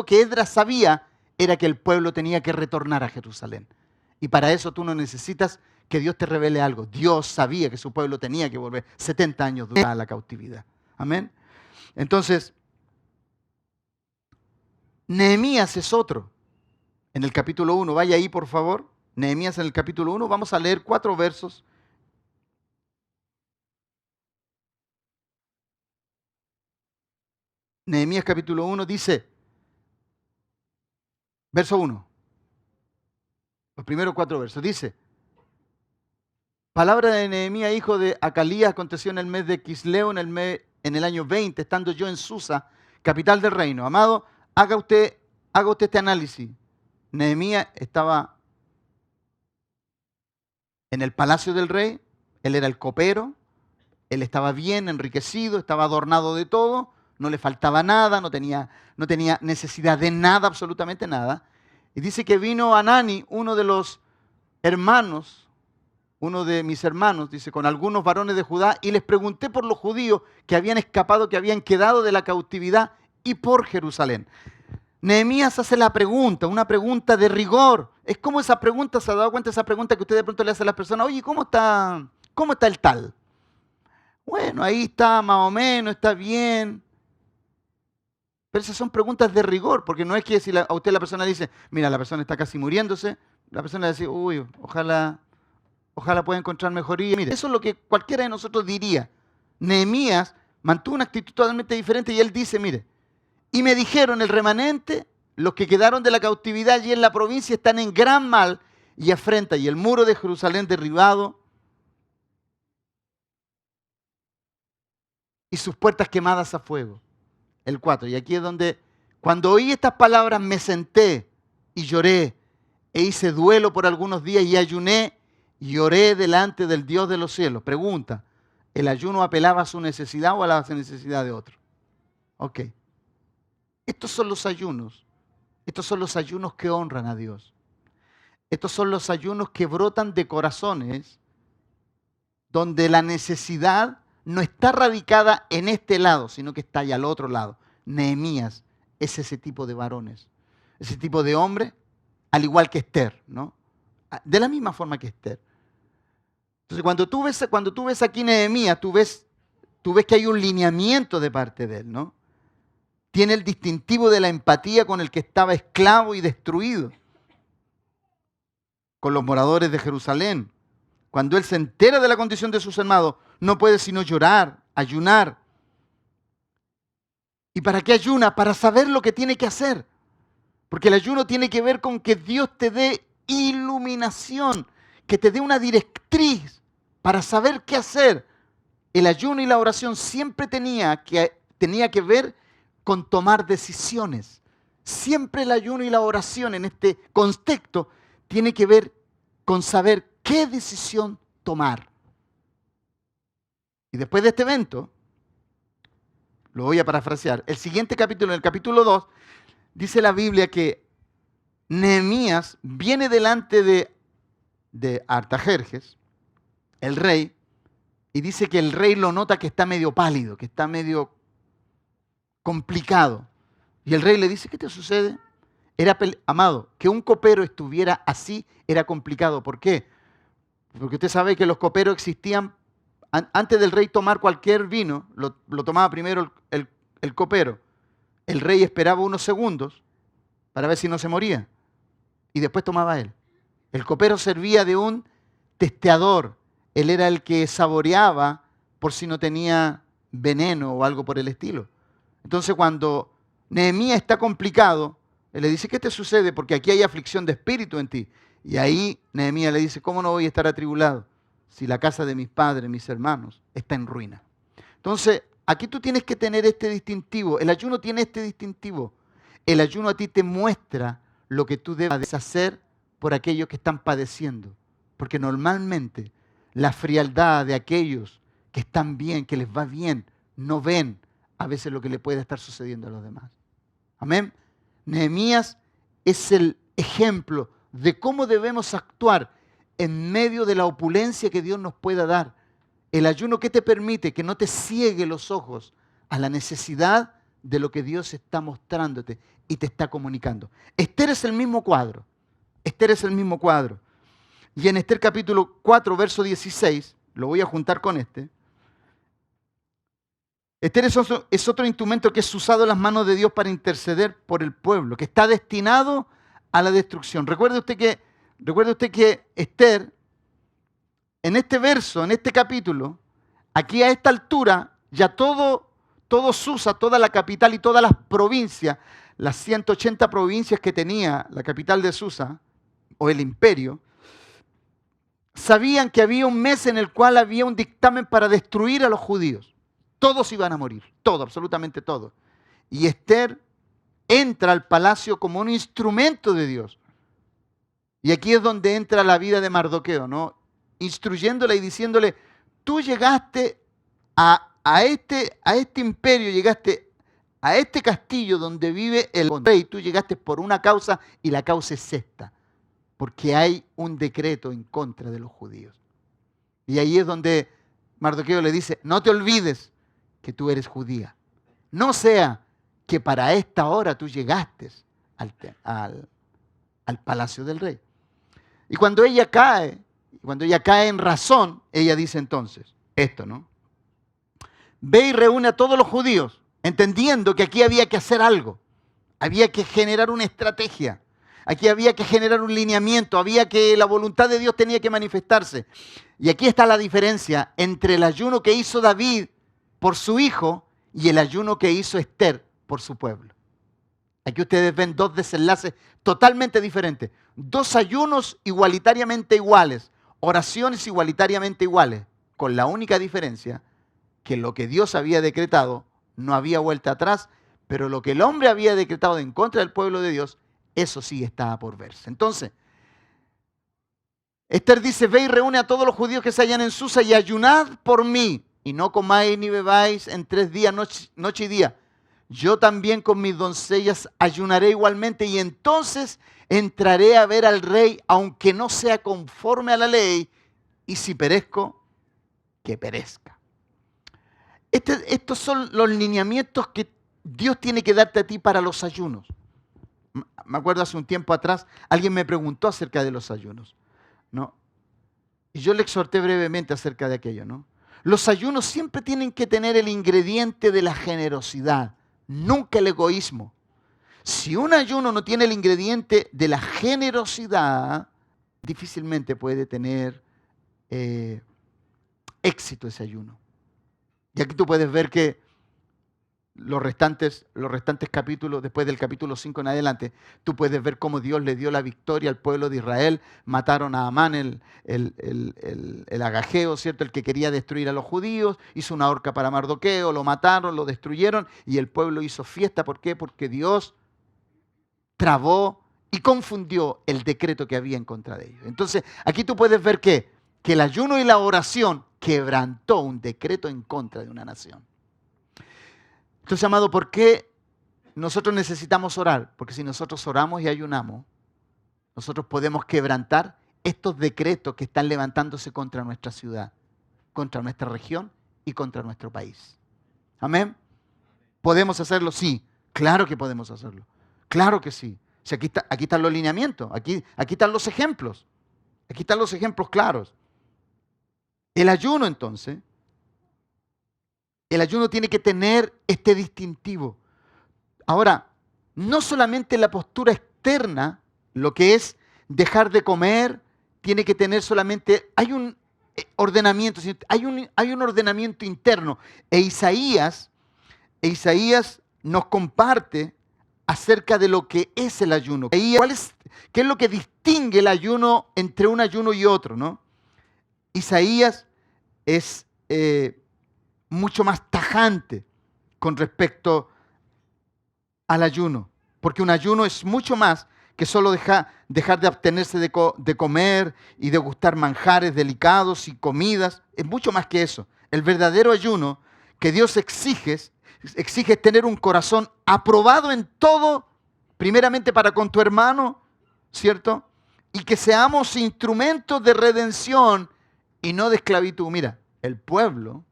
que Esdras sabía, era que el pueblo tenía que retornar a Jerusalén. Y para eso tú no necesitas que Dios te revele algo. Dios sabía que su pueblo tenía que volver. 70 años duraba la cautividad. Amén. Entonces, Nehemías es otro. En el capítulo 1, vaya ahí por favor. Nehemías en el capítulo 1, vamos a leer 4 versos. Nehemías capítulo 1 dice, verso 1, los primeros 4 versos, dice, palabra de Nehemías, hijo de Acalías, aconteció en el mes de Quisleo, en el año 20, estando yo en Susa, capital del reino. Amado, haga usted este análisis. Nehemías estaba en el palacio del rey, él era el copero, él estaba bien, enriquecido, estaba adornado de todo, no le faltaba nada, no tenía necesidad de nada, absolutamente nada. Y dice que vino Anani, uno de mis hermanos, dice, con algunos varones de Judá, y les pregunté por los judíos que habían escapado, que habían quedado de la cautividad, y por Jerusalén. Nehemías hace la pregunta, una pregunta de rigor. Es como esa pregunta, ¿se ha dado cuenta de esa pregunta que usted de pronto le hace a las personas? Oye, ¿cómo está el tal? Bueno, ahí está más o menos, está bien. Pero esas son preguntas de rigor, porque no es que si a usted la persona le dice, mira, la persona está casi muriéndose, la persona le dice, uy, ojalá pueda encontrar mejoría. Mire, eso es lo que cualquiera de nosotros diría. Nehemías mantuvo una actitud totalmente diferente y él dice, mire, y me dijeron, el remanente, los que quedaron de la cautividad allí en la provincia están en gran mal y afrenta, y el muro de Jerusalén derribado y sus puertas quemadas a fuego. El 4, y aquí es donde, cuando oí estas palabras me senté y lloré e hice duelo por algunos días y ayuné y oré delante del Dios de los cielos. Pregunta, ¿el ayuno apelaba a su necesidad o a la necesidad de otro? Ok. Estos son los ayunos. Estos son los ayunos que honran a Dios. Estos son los ayunos que brotan de corazones donde la necesidad no está radicada en este lado, sino que está allá al otro lado. Nehemías es ese tipo de varones, ese tipo de hombre, al igual que Esther, ¿no? De la misma forma que Esther. Entonces, cuando tú ves aquí Nehemías, tú ves que hay un lineamiento de parte de él, ¿no? Tiene el distintivo de la empatía con el que estaba esclavo y destruido, con los moradores de Jerusalén. Cuando él se entera de la condición de sus hermanos, no puede sino llorar, ayunar. ¿Y para qué ayuna? Para saber lo que tiene que hacer. Porque el ayuno tiene que ver con que Dios te dé iluminación, que te dé una directriz para saber qué hacer. El ayuno y la oración siempre tenía que ver con tomar decisiones. Siempre el ayuno y la oración en este contexto tiene que ver con saber qué decisión tomar. Y después de este evento, lo voy a parafrasear, el siguiente capítulo, en el capítulo 2, dice la Biblia que Nehemías viene delante de Artajerjes, el rey, y dice que el rey lo nota que está medio pálido, que está medio complicado. Y el rey le dice, ¿qué te sucede? Amado, que un copero estuviera así era complicado. ¿Por qué? Porque usted sabe que los coperos existían antes del rey tomar cualquier vino, lo tomaba primero el copero. El rey esperaba unos segundos para ver si no se moría. Y después tomaba él. El copero servía de un testeador. Él era el que saboreaba por si no tenía veneno o algo por el estilo. Entonces cuando Nehemías está complicado, él le dice, ¿qué te sucede? Porque aquí hay aflicción de espíritu en ti. Y ahí Nehemías le dice, ¿cómo no voy a estar atribulado si la casa de mis padres, mis hermanos, está en ruina? Entonces, aquí tú tienes que tener este distintivo. El ayuno tiene este distintivo. El ayuno a ti te muestra lo que tú debes hacer por aquellos que están padeciendo. Porque normalmente la frialdad de aquellos que están bien, que les va bien, no ven a veces lo que le puede estar sucediendo a los demás. Amén. Nehemías es el ejemplo de cómo debemos actuar en medio de la opulencia que Dios nos pueda dar. El ayuno que te permite que no te ciegue los ojos a la necesidad de lo que Dios está mostrándote y te está comunicando. Esther es el mismo cuadro. Esther es el mismo cuadro. Y en Esther capítulo 4, verso 16, lo voy a juntar con este. Esther es otro instrumento que es usado en las manos de Dios para interceder por el pueblo, que está destinado a la destrucción. Recuerde usted que Esther, en este verso, en este capítulo, aquí a esta altura, ya todo Susa, toda la capital y todas las provincias, las 180 provincias que tenía la capital de Susa, o el imperio, sabían que había un mes en el cual había un dictamen para destruir a los judíos. Todos iban a morir, todo, absolutamente todo. Y Esther entra al palacio como un instrumento de Dios. Y aquí es donde entra la vida de Mardoqueo, ¿no? Instruyéndole y diciéndole, tú llegaste a este imperio, llegaste a este castillo donde vive el rey, tú llegaste por una causa y la causa es esta, porque hay un decreto en contra de los judíos. Y ahí es donde Mardoqueo le dice, no te olvides que tú eres judía. No sea que para esta hora tú llegaste al palacio del rey. Y cuando ella cae en razón, ella dice entonces esto, ¿no? Ve y reúne a todos los judíos, entendiendo que aquí había que hacer algo. Había que generar una estrategia. Aquí había que generar un lineamiento. La voluntad de Dios tenía que manifestarse. Y aquí está la diferencia entre el ayuno que hizo David por su hijo y el ayuno que hizo Esther por su pueblo. Aquí ustedes ven dos desenlaces totalmente diferentes. Dos ayunos igualitariamente iguales, oraciones igualitariamente iguales, con la única diferencia que lo que Dios había decretado no había vuelta atrás, pero lo que el hombre había decretado en contra del pueblo de Dios, eso sí estaba por verse. Entonces, Esther dice, ve y reúne a todos los judíos que se hallan en Susa y ayunad por mí, y no comáis ni bebáis en 3 días, noche y día. Yo también con mis doncellas ayunaré igualmente, y entonces entraré a ver al rey, aunque no sea conforme a la ley, y si perezco, que perezca. Estos son los lineamientos que Dios tiene que darte a ti para los ayunos. Me acuerdo hace un tiempo atrás, alguien me preguntó acerca de los ayunos, ¿no? Y yo le exhorté brevemente acerca de aquello, ¿no? Los ayunos siempre tienen que tener el ingrediente de la generosidad, nunca el egoísmo. Si un ayuno no tiene el ingrediente de la generosidad, difícilmente puede tener éxito ese ayuno. Y aquí tú puedes ver que los restantes capítulos, después del capítulo 5 en adelante, tú puedes ver cómo Dios le dio la victoria al pueblo de Israel. Mataron a Amán, el agageo, ¿cierto? El que quería destruir a los judíos. Hizo una horca para Mardoqueo, lo mataron, lo destruyeron y el pueblo hizo fiesta. ¿Por qué? Porque Dios trabó y confundió el decreto que había en contra de ellos. Entonces, aquí tú puedes ver que el ayuno y la oración quebrantó un decreto en contra de una nación. Entonces, amado, ¿por qué nosotros necesitamos orar? Porque si nosotros oramos y ayunamos, nosotros podemos quebrantar estos decretos que están levantándose contra nuestra ciudad, contra nuestra región y contra nuestro país. Amén. ¿Podemos hacerlo? Sí. Claro que podemos hacerlo. Claro que sí. Si aquí están los lineamientos, aquí están los ejemplos. Aquí están los ejemplos claros. El ayuno, entonces, el ayuno tiene que tener este distintivo. Ahora, no solamente la postura externa, lo que es dejar de comer, tiene que tener solamente, hay un ordenamiento, hay un ordenamiento interno. E Isaías nos comparte acerca de lo que es el ayuno. ¿Qué es lo que distingue el ayuno entre un ayuno y otro, ¿no? Isaías es mucho más tajante con respecto al ayuno, porque un ayuno es mucho más que solo dejar de abstenerse de comer y de gustar manjares delicados y comidas. Es mucho más que eso. El verdadero ayuno que Dios exige tener un corazón aprobado en todo, primeramente para con tu hermano, ¿cierto? Y que seamos instrumentos de redención y no de esclavitud. Mira, el pueblo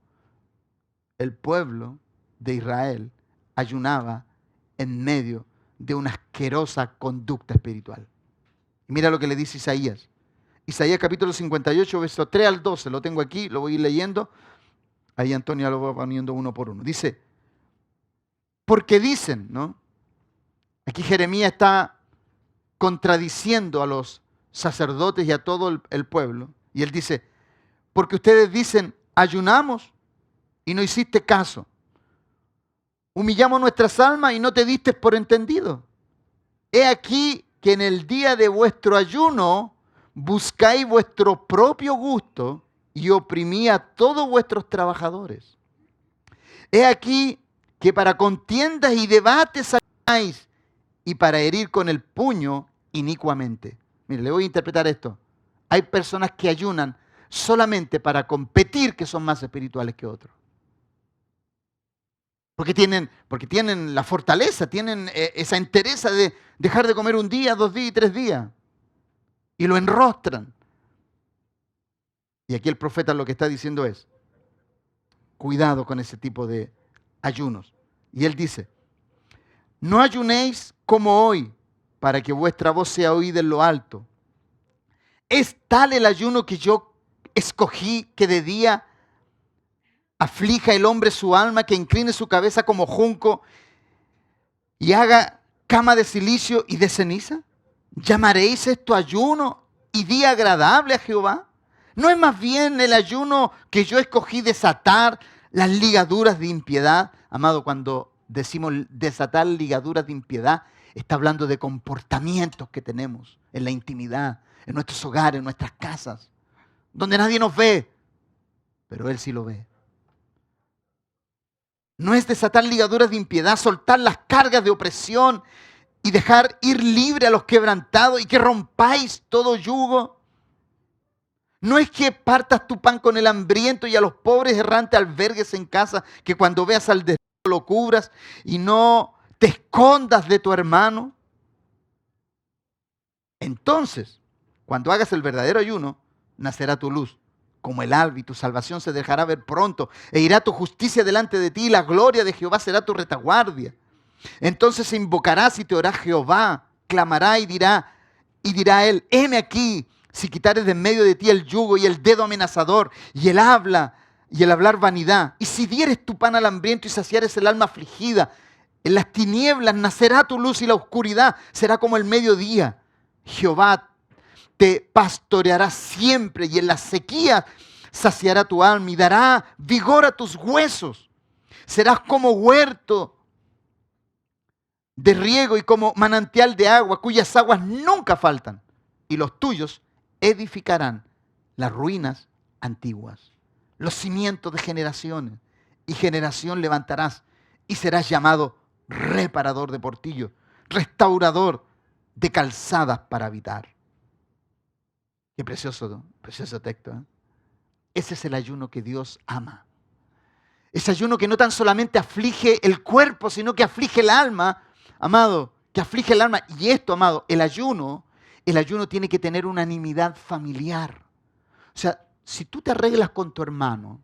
de Israel ayunaba en medio de una asquerosa conducta espiritual. Y mira lo que le dice Isaías. Isaías capítulo 58, verso 3 al 12. Lo tengo aquí, lo voy a ir leyendo. Ahí Antonio lo va poniendo uno por uno. Dice, porque dicen, ¿no? Aquí Jeremías está contradiciendo a los sacerdotes y a todo el pueblo. Y él dice, porque ustedes dicen, ayunamos y no hiciste caso. Humillamos nuestras almas y no te diste por entendido. He aquí que en el día de vuestro ayuno buscáis vuestro propio gusto y oprimí a todos vuestros trabajadores. He aquí que para contiendas y debates ayunáis y para herir con el puño inicuamente. Mire, le voy a interpretar esto. Hay personas que ayunan solamente para competir, que son más espirituales que otros. Porque tienen la fortaleza, tienen esa entereza de dejar de comer un día, 2 días y 3 días. Y lo enrostran. Y aquí el profeta lo que está diciendo es, cuidado con ese tipo de ayunos. Y él dice, no ayunéis como hoy, para que vuestra voz sea oída en lo alto. Es tal el ayuno que yo escogí, que de día aflija el hombre su alma, que incline su cabeza como junco y haga cama de silicio y de ceniza. ¿Llamaréis esto ayuno y día agradable a Jehová? ¿No es más bien el ayuno que yo escogí desatar las ligaduras de impiedad? Amado, cuando decimos desatar ligaduras de impiedad, está hablando de comportamientos que tenemos en la intimidad, en nuestros hogares, en nuestras casas, donde nadie nos ve, pero Él sí lo ve. No es desatar ligaduras de impiedad, soltar las cargas de opresión y dejar ir libre a los quebrantados y que rompáis todo yugo. No es que partas tu pan con el hambriento y a los pobres errantes albergues en casa, que cuando veas al desnudo lo cubras y no te escondas de tu hermano. Entonces, cuando hagas el verdadero ayuno, nacerá tu luz como el alba y tu salvación se dejará ver pronto e irá tu justicia delante de ti y la gloria de Jehová será tu retaguardia. Entonces invocarás y te orará Jehová, clamará y dirá él, heme aquí, si quitares de en medio de ti el yugo y el dedo amenazador y el hablar vanidad, y si dieres tu pan al hambriento y saciares el alma afligida, en las tinieblas nacerá tu luz y la oscuridad será como el mediodía. Jehová te pastoreará siempre y en la sequía saciará tu alma y dará vigor a tus huesos. Serás como huerto de riego y como manantial de agua, cuyas aguas nunca faltan. Y los tuyos edificarán las ruinas antiguas, los cimientos de generaciones. Y generación levantarás y serás llamado reparador de portillos, restaurador de calzadas para habitar. Qué precioso texto, ¿eh? Ese es el ayuno que Dios ama. Ese ayuno que no tan solamente aflige el cuerpo, sino que aflige el alma, amado, que aflige el alma. Y esto, amado, el ayuno tiene que tener unanimidad familiar. O sea, si tú te arreglas con tu hermano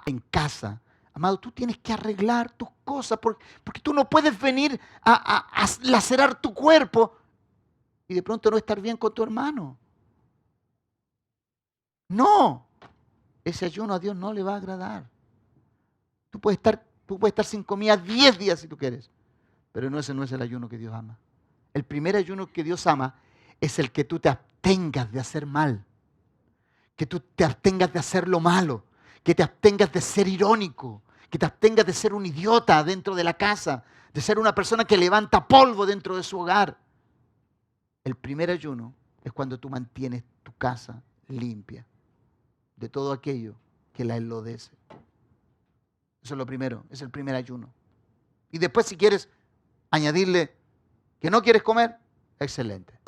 en casa, amado, tú tienes que arreglar tus cosas porque tú no puedes venir a lacerar tu cuerpo y de pronto no estar bien con tu hermano. No, ese ayuno a Dios no le va a agradar. Tú puedes estar sin comida 10 días si tú quieres, pero ese no es el ayuno que Dios ama. El primer ayuno que Dios ama es el que tú te abstengas de hacer mal, que tú te abstengas de hacer lo malo, que te abstengas de ser irónico, que te abstengas de ser un idiota dentro de la casa, de ser una persona que levanta polvo dentro de su hogar. El primer ayuno es cuando tú mantienes tu casa limpia de todo aquello que la enlodece. Eso es lo primero, es el primer ayuno. Y después si quieres añadirle que no quieres comer, excelente.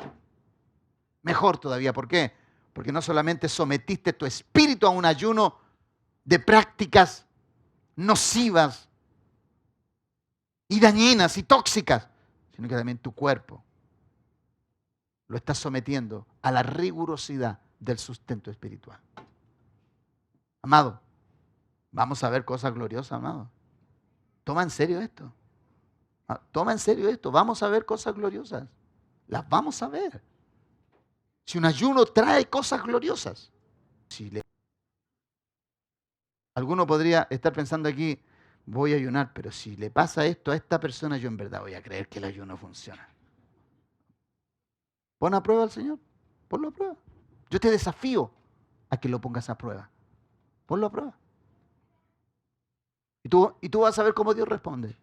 Mejor todavía, ¿por qué? Porque no solamente sometiste tu espíritu a un ayuno de prácticas nocivas y dañinas y tóxicas, sino que también tu cuerpo lo estás sometiendo a la rigurosidad del sustento espiritual. Amado, vamos a ver cosas gloriosas, amado. Toma en serio esto. Toma en serio esto. Vamos a ver cosas gloriosas. Las vamos a ver. Si un ayuno trae cosas gloriosas. Alguno podría estar pensando aquí, voy a ayunar, pero si le pasa esto a esta persona, yo en verdad voy a creer que el ayuno funciona. Pon a prueba al Señor. Ponlo a prueba. Yo te desafío a que lo pongas a prueba. Ponlo a prueba. Y tú vas a ver cómo Dios responde.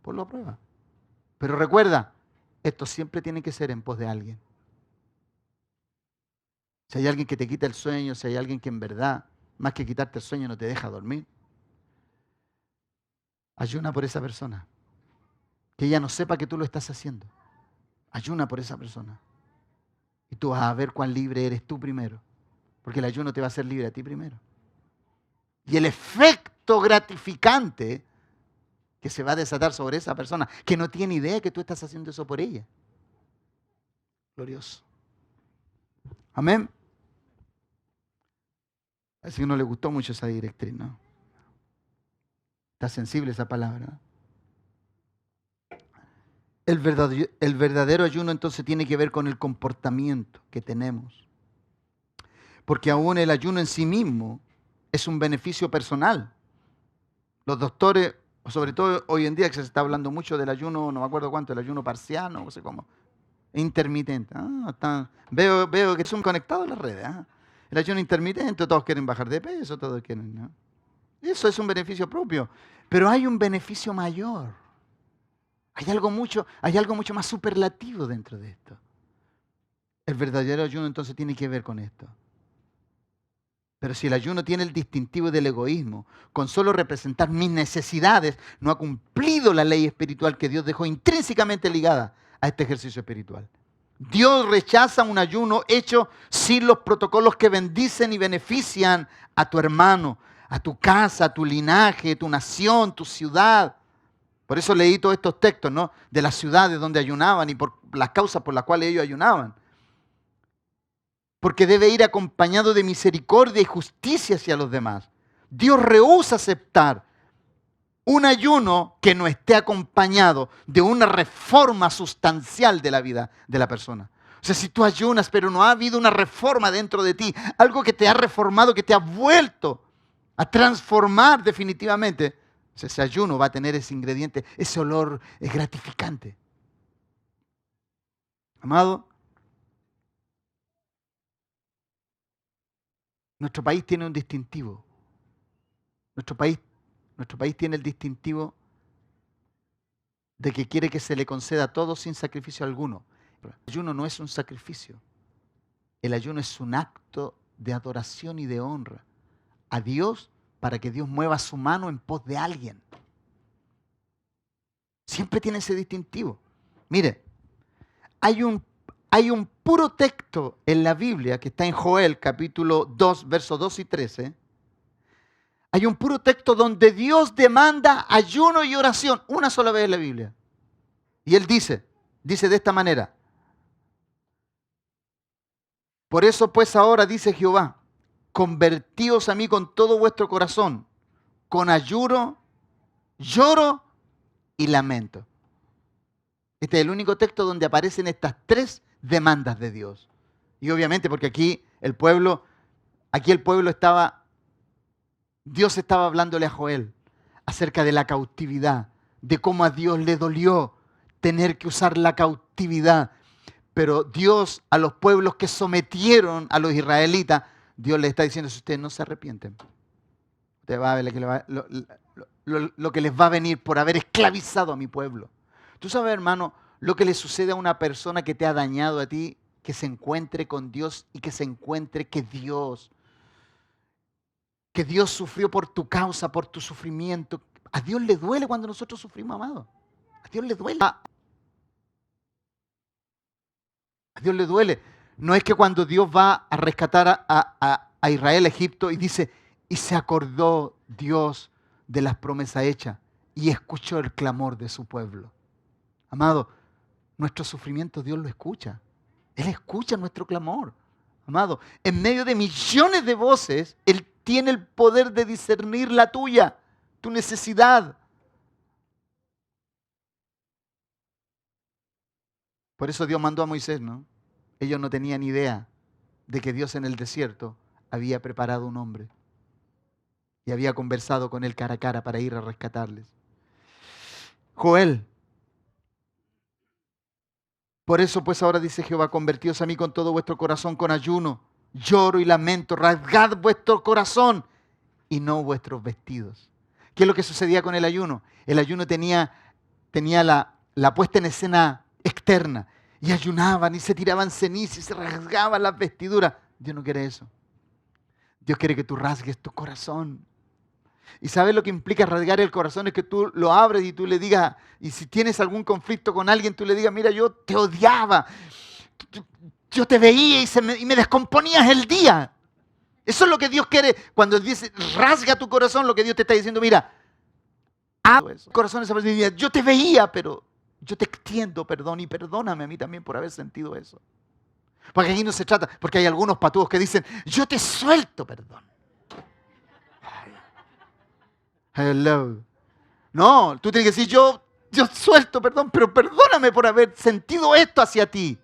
Ponlo a prueba. Pero recuerda, esto siempre tiene que ser en pos de alguien. Si hay alguien que te quita el sueño, si hay alguien que en verdad, más que quitarte el sueño, no te deja dormir, ayuna por esa persona. Que ella no sepa que tú lo estás haciendo. Ayuna por esa persona. Y tú vas a ver cuán libre eres tú primero. Porque el ayuno te va a hacer libre a ti primero. Y el efecto gratificante que se va a desatar sobre esa persona, que no tiene idea que tú estás haciendo eso por ella. Glorioso. Amén. Así que no le gustó mucho esa directriz, ¿no? Está sensible esa palabra. El verdadero ayuno entonces tiene que ver con el comportamiento que tenemos. Porque aún el ayuno en sí mismo es un beneficio personal. Los doctores, sobre todo hoy en día que se está hablando mucho del ayuno, no me acuerdo cuánto, el ayuno parcial, no sé cómo, intermitente. Veo que son conectados a las redes. El ayuno intermitente, todos quieren bajar de peso, todos quieren, ¿no? Eso es un beneficio propio, pero hay un beneficio mayor. Hay algo mucho más superlativo dentro de esto. El verdadero ayuno entonces tiene que ver con esto. Pero si el ayuno tiene el distintivo del egoísmo, con solo representar mis necesidades, no ha cumplido la ley espiritual que Dios dejó intrínsecamente ligada a este ejercicio espiritual. Dios rechaza un ayuno hecho sin los protocolos que bendicen y benefician a tu hermano, a tu casa, a tu linaje, tu nación, tu ciudad. Por eso leí todos estos textos, ¿no? De las ciudades donde ayunaban y por las causas por las cuales ellos ayunaban. Porque debe ir acompañado de misericordia y justicia hacia los demás. Dios rehúsa aceptar un ayuno que no esté acompañado de una reforma sustancial de la vida de la persona. O sea, si tú ayunas, pero no ha habido una reforma dentro de ti, algo que te ha reformado, que te ha vuelto a transformar definitivamente, ese ayuno va a tener ese ingrediente, ese olor gratificante. Amado, nuestro país tiene un distintivo. Nuestro país tiene el distintivo de que quiere que se le conceda todo sin sacrificio alguno. El ayuno no es un sacrificio. El ayuno es un acto de adoración y de honra a Dios para que Dios mueva su mano en pos de alguien. Siempre tiene ese distintivo. Mire, hay un puro texto en la Biblia que está en Joel capítulo 2, versos 2 y 13, Hay un puro texto donde Dios demanda ayuno y oración, una sola vez en la Biblia. Y Él dice de esta manera: por eso pues ahora, dice Jehová, convertíos a mí con todo vuestro corazón, con ayuno, lloro y lamento. Este es el único texto donde aparecen estas tres demandas de Dios. Y obviamente porque aquí el pueblo estaba, Dios estaba hablándole a Joel acerca de la cautividad, de cómo a Dios le dolió tener que usar la cautividad. Pero Dios, a los pueblos que sometieron a los israelitas, Dios les está diciendo: si ustedes no se arrepienten, ustedes van a ver lo que les va a venir por haber esclavizado a mi pueblo. Tú sabes, hermano, lo que le sucede a una persona que te ha dañado a ti, que se encuentre con Dios y que se encuentre que Dios sufrió por tu causa, por tu sufrimiento. A Dios le duele cuando nosotros sufrimos, amado. A Dios le duele. A Dios le duele. No es que cuando Dios va a rescatar a Israel, Egipto, y dice: y se acordó Dios de las promesas hechas y escuchó el clamor de su pueblo. Amado, nuestro sufrimiento Dios lo escucha. Él escucha nuestro clamor. Amado, en medio de millones de voces, Él tiene el poder de discernir la tuya, tu necesidad. Por eso Dios mandó a Moisés, ¿no? Ellos no tenían idea de que Dios en el desierto había preparado un hombre y había conversado con él cara a cara para ir a rescatarles. Joel: por eso pues ahora, dice Jehová, convertíos a mí con todo vuestro corazón, con ayuno, lloro y lamento, rasgad vuestro corazón y no vuestros vestidos. ¿Qué es lo que sucedía con el ayuno? El ayuno tenía la puesta en escena externa, y ayunaban y se tiraban ceniza y se rasgaban las vestiduras. Dios no quiere eso. Dios quiere que tú rasgues tu corazón. ¿Y sabes lo que implica rasgar el corazón? Es que tú lo abres y tú le digas, y si tienes algún conflicto con alguien, tú le digas: mira, yo te odiaba, yo te veía y me descomponías el día. Eso es lo que Dios quiere. Cuando dice rasga tu corazón, lo que Dios te está diciendo: mira, abre tu corazón esa persona. Yo te veía, pero yo te extiendo perdón, y perdóname a mí también por haber sentido eso. Porque aquí no se trata, porque hay algunos patudos que dicen: yo te suelto perdón. Hello. No, tú tienes que decir: yo suelto perdón, pero perdóname por haber sentido esto hacia ti.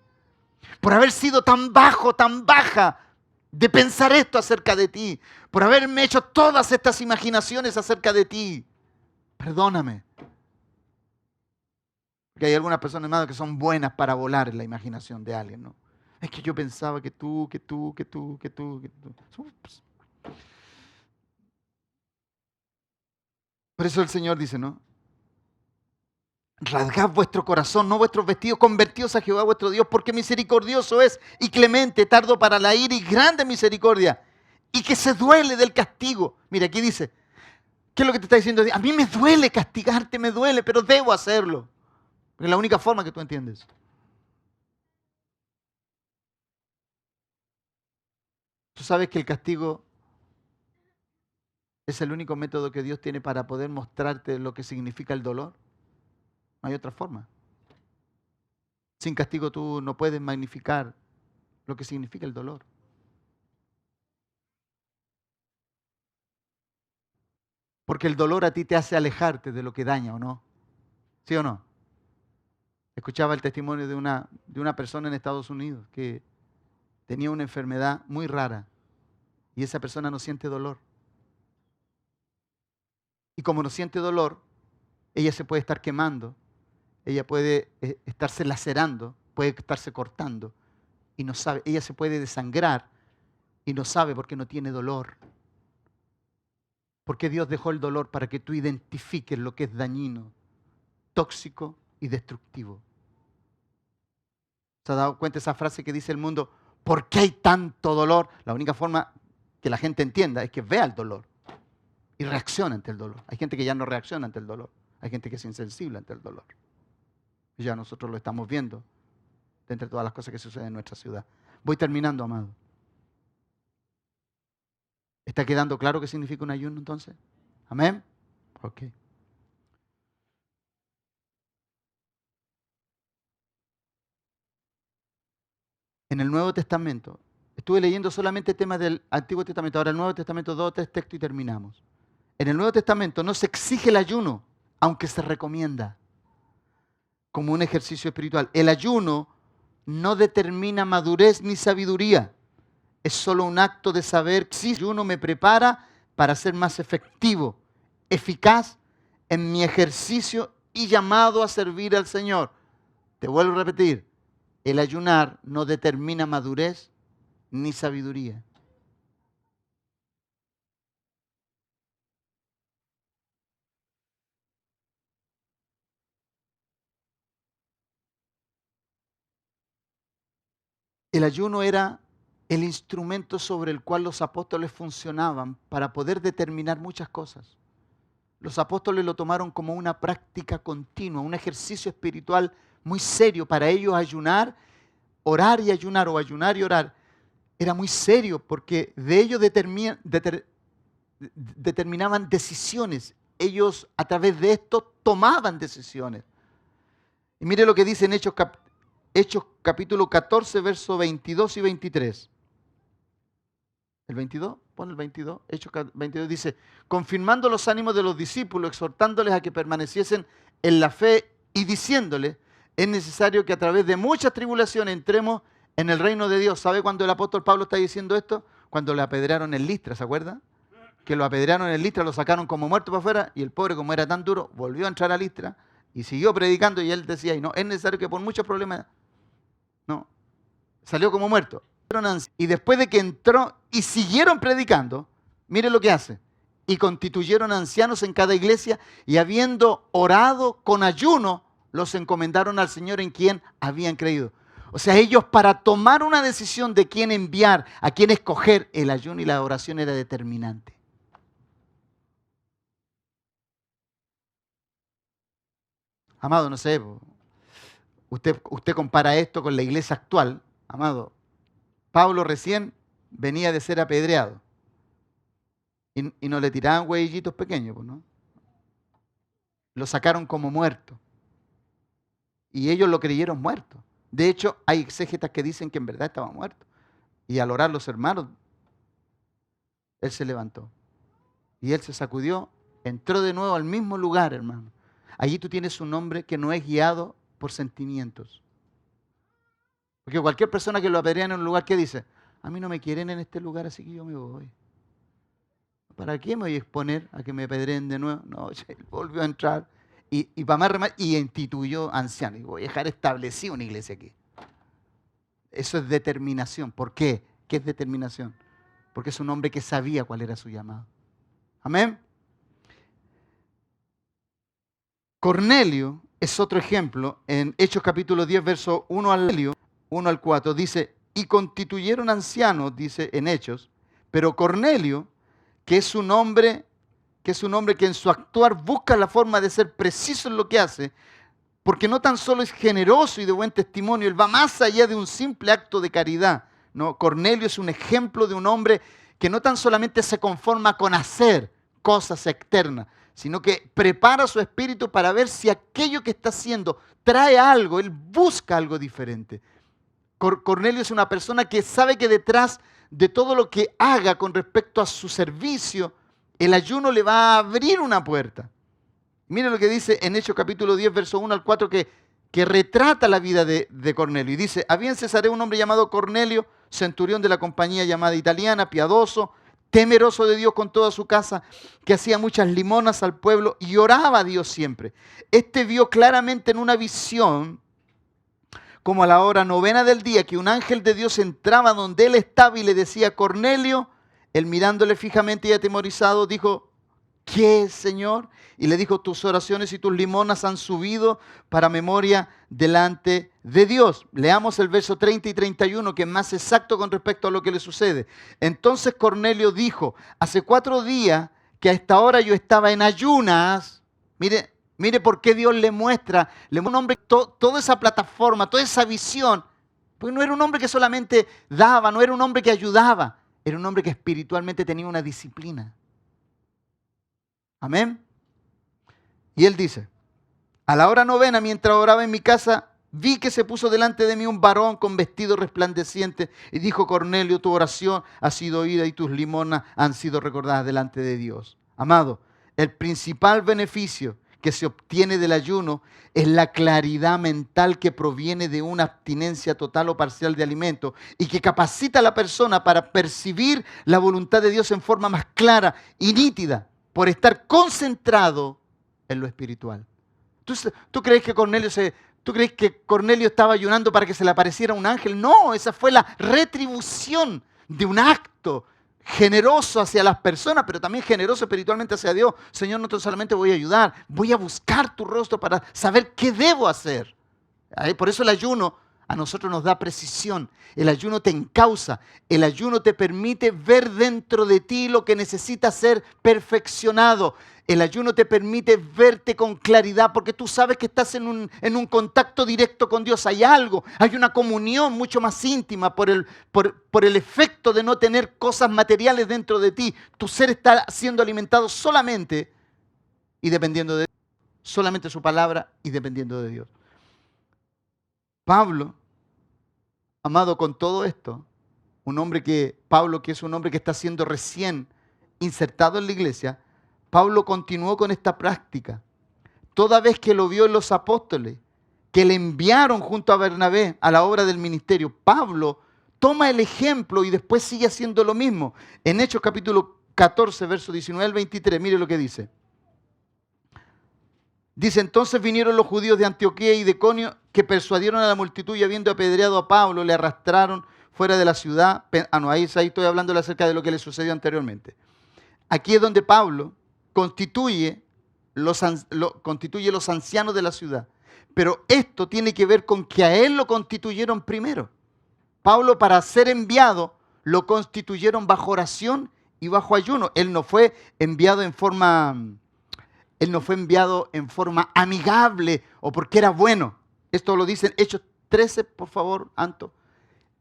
Por haber sido tan bajo, tan baja de pensar esto acerca de ti. Por haberme hecho todas estas imaginaciones acerca de ti. Perdóname. Porque hay algunas personas, hermano, que son buenas para volar en la imaginación de alguien, ¿no? Es que yo pensaba que tú. Por eso el Señor dice, ¿no? Rasgad vuestro corazón, no vuestros vestidos, convertíos a Jehová vuestro Dios, porque misericordioso es y clemente, tardo para la ira y grande misericordia, y que se duele del castigo. Mira, aquí dice, ¿qué es lo que te está diciendo? A mí me duele castigarte, me duele, pero debo hacerlo. Porque es la única forma que tú entiendes. Tú sabes que el castigo es el único método que Dios tiene para poder mostrarte lo que significa el dolor. No hay otra forma. Sin castigo tú no puedes magnificar lo que significa el dolor. Porque el dolor a ti te hace alejarte de lo que daña, ¿o no? ¿Sí o no? Escuchaba el testimonio de una persona en Estados Unidos que tenía una enfermedad muy rara y esa persona no siente dolor. Y como no siente dolor, ella se puede estar quemando, ella puede estarse lacerando, puede estarse cortando y no sabe. Ella se puede desangrar y no sabe porque no tiene dolor. Porque Dios dejó el dolor para que tú identifiques lo que es dañino, tóxico y destructivo. ¿Se ha dado cuenta esa frase que dice el mundo? ¿Por qué hay tanto dolor? La única forma que la gente entienda es que vea el dolor y reacciona ante el dolor. Hay gente que ya no reacciona ante el dolor. Hay gente que es insensible ante el dolor. Y ya nosotros lo estamos viendo de entre todas las cosas que suceden en nuestra ciudad. Voy terminando, amado. ¿Está quedando claro qué significa un ayuno entonces? ¿Amén? Ok. En el Nuevo Testamento, estuve leyendo solamente temas del Antiguo Testamento, ahora el Nuevo Testamento, 2 o 3 textos y terminamos. En el Nuevo Testamento no se exige el ayuno, aunque se recomienda como un ejercicio espiritual. El ayuno no determina madurez ni sabiduría. Es solo un acto de saber si el ayuno me prepara para ser más efectivo, eficaz en mi ejercicio y llamado a servir al Señor. Te vuelvo a repetir, el ayunar no determina madurez ni sabiduría. El ayuno era el instrumento sobre el cual los apóstoles funcionaban para poder determinar muchas cosas. Los apóstoles lo tomaron como una práctica continua, un ejercicio espiritual muy serio. Para ellos ayunar, orar y ayunar o ayunar y orar era muy serio porque de ello determinaban decisiones. Ellos a través de esto tomaban decisiones. Y mire lo que dice en Hechos capítulo 14, versos 22 y 23. ¿El 22? Pon el 22. Hechos 22 dice, confirmando los ánimos de los discípulos, exhortándoles a que permaneciesen en la fe y diciéndoles, es necesario que a través de muchas tribulaciones entremos en el reino de Dios. ¿Sabe cuándo el apóstol Pablo está diciendo esto? Cuando le apedrearon en Listra, ¿se acuerda? Que lo apedrearon en Listra, lo sacaron como muerto para afuera y el pobre, como era tan duro, volvió a entrar a Listra y siguió predicando y él decía, y no, es necesario que por muchos problemas, no, salió como muerto. Y después de que entró y siguieron predicando, mire lo que hace. Y constituyeron ancianos en cada iglesia y habiendo orado con ayuno, los encomendaron al Señor en quien habían creído. O sea, ellos para tomar una decisión de quién enviar, a quién escoger, el ayuno y la oración era determinante. Amado, no sé, usted compara esto con la iglesia actual, amado. Pablo recién venía de ser apedreado. Y no le tiraban huevillitos pequeños, pues, ¿no? Lo sacaron como muerto. Y ellos lo creyeron muerto. De hecho, hay exégetas que dicen que en verdad estaba muerto. Y al orar los hermanos, él se levantó. Y él se sacudió, entró de nuevo al mismo lugar, hermano. Allí tú tienes un hombre que no es guiado por sentimientos. Porque cualquier persona que lo apedrean en un lugar, ¿qué dice? A mí no me quieren en este lugar, así que yo me voy. ¿Para qué me voy a exponer a que me apedreen de nuevo? No, él volvió a entrar y para más remate, y instituyó ancianos. Y voy a dejar establecida una iglesia aquí. Eso es determinación. ¿Por qué? ¿Qué es determinación? Porque es un hombre que sabía cuál era su llamado. Amén. Cornelio es otro ejemplo. En Hechos capítulo 10, verso 1 al 4, dice, y constituyeron ancianos, dice en Hechos, pero Cornelio, que es un hombre que en su actuar busca la forma de ser preciso en lo que hace, porque no tan solo es generoso y de buen testimonio, él va más allá de un simple acto de caridad, ¿no? Cornelio es un ejemplo de un hombre que no tan solamente se conforma con hacer cosas externas, sino que prepara su espíritu para ver si aquello que está haciendo trae algo, él busca algo diferente. Cornelio es una persona que sabe que detrás de todo lo que haga con respecto a su servicio, el ayuno le va a abrir una puerta. Miren lo que dice en Hechos capítulo 10, verso 1 al 4, que retrata la vida de Cornelio. Y dice, había en Cesarea un hombre llamado Cornelio, centurión de la compañía llamada italiana, piadoso, temeroso de Dios con toda su casa, que hacía muchas limonas al pueblo y oraba a Dios siempre. Este vio claramente en una visión, como a la hora novena del día, que un ángel de Dios entraba donde él estaba y le decía, Cornelio. Él mirándole fijamente y atemorizado dijo, ¿qué, Señor? Y le dijo, tus oraciones y tus limonas han subido para memoria delante de Dios. Leamos el verso 30 y 31, que es más exacto con respecto a lo que le sucede. Entonces Cornelio dijo, hace 4 días que a esta hora yo estaba en ayunas. Mire por qué Dios le muestra a un hombre toda esa plataforma, toda esa visión. Pues no era un hombre que solamente daba, no era un hombre que ayudaba. era un hombre que espiritualmente tenía una disciplina. Amén. Y él dice, a la hora novena, mientras oraba en mi casa, vi que se puso delante de mí un varón con vestido resplandeciente y dijo, Cornelio, tu oración ha sido oída y tus limosnas han sido recordadas delante de Dios. Amado, el principal beneficio que se obtiene del ayuno es la claridad mental que proviene de una abstinencia total o parcial de alimento y que capacita a la persona para percibir la voluntad de Dios en forma más clara y nítida por estar concentrado en lo espiritual. ¿Tú crees que Cornelio estaba ayunando para que se le apareciera un ángel? No, esa fue la retribución de un acto generoso hacia las personas, pero también generoso espiritualmente hacia Dios. Señor, no solamente voy a ayudar, voy a buscar tu rostro para saber qué debo hacer. Por eso el ayuno a nosotros nos da precisión. El ayuno te encausa. El ayuno te permite ver dentro de ti lo que necesita ser perfeccionado. El ayuno te permite verte con claridad porque tú sabes que estás en un contacto directo con Dios. Hay algo, hay una comunión mucho más íntima por el efecto de no tener cosas materiales dentro de ti. Tu ser está siendo alimentado solamente y dependiendo de Dios. Solamente su palabra y dependiendo de Dios. Pablo, amado, con todo esto, Pablo, que es un hombre que está siendo recién insertado en la iglesia, Pablo continuó con esta práctica. Toda vez que lo vio en los apóstoles, que le enviaron junto a Bernabé a la obra del ministerio, Pablo toma el ejemplo y después sigue haciendo lo mismo. En Hechos capítulo 14, verso 19 al 23, mire lo que dice. Dice, entonces vinieron los judíos de Antioquía y de Iconio que persuadieron a la multitud y habiendo apedreado a Pablo, le arrastraron fuera de la ciudad. Ahí estoy hablando acerca de lo que le sucedió anteriormente. Aquí es donde Pablo constituye los ancianos de la ciudad. Pero esto tiene que ver con que a él lo constituyeron primero. Pablo, para ser enviado, lo constituyeron bajo oración y bajo ayuno. Él no fue enviado en forma amigable o porque era bueno. Esto lo dice en Hechos 13, por favor, Anto.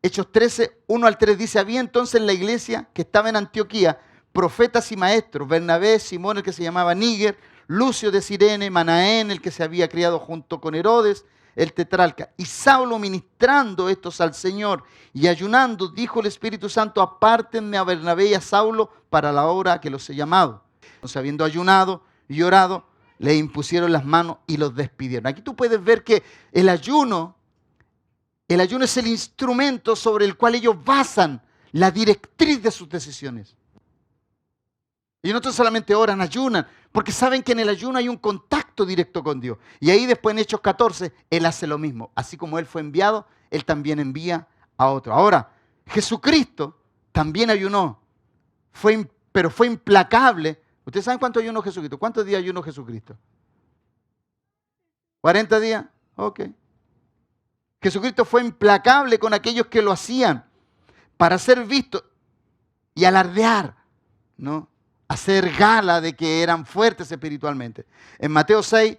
Hechos 13, 1 al 3 dice, había entonces en la iglesia que estaba en Antioquía profetas y maestros, Bernabé, Simón, el que se llamaba Níger, Lucio de Cirene, Manaén, el que se había criado junto con Herodes, el tetrarca. Y Saulo, ministrando estos al Señor y ayunando, dijo el Espíritu Santo, apártenme a Bernabé y a Saulo para la obra a que los he llamado. Entonces, habiendo ayunado y orado, le impusieron las manos y los despidieron. Aquí tú puedes ver que el ayuno es el instrumento sobre el cual ellos basan la directriz de sus decisiones. Y no solamente oran, ayunan, porque saben que en el ayuno hay un contacto directo con Dios. Y ahí después en Hechos 14, Él hace lo mismo. Así como Él fue enviado, Él también envía a otro. Ahora, Jesucristo también ayunó, pero fue implacable. ¿Ustedes saben cuánto ayunó Jesucristo? ¿Cuántos días ayunó Jesucristo? ¿40 días? Ok. Jesucristo fue implacable con aquellos que lo hacían para ser visto y alardear, ¿no? Hacer gala de que eran fuertes espiritualmente. En Mateo 6,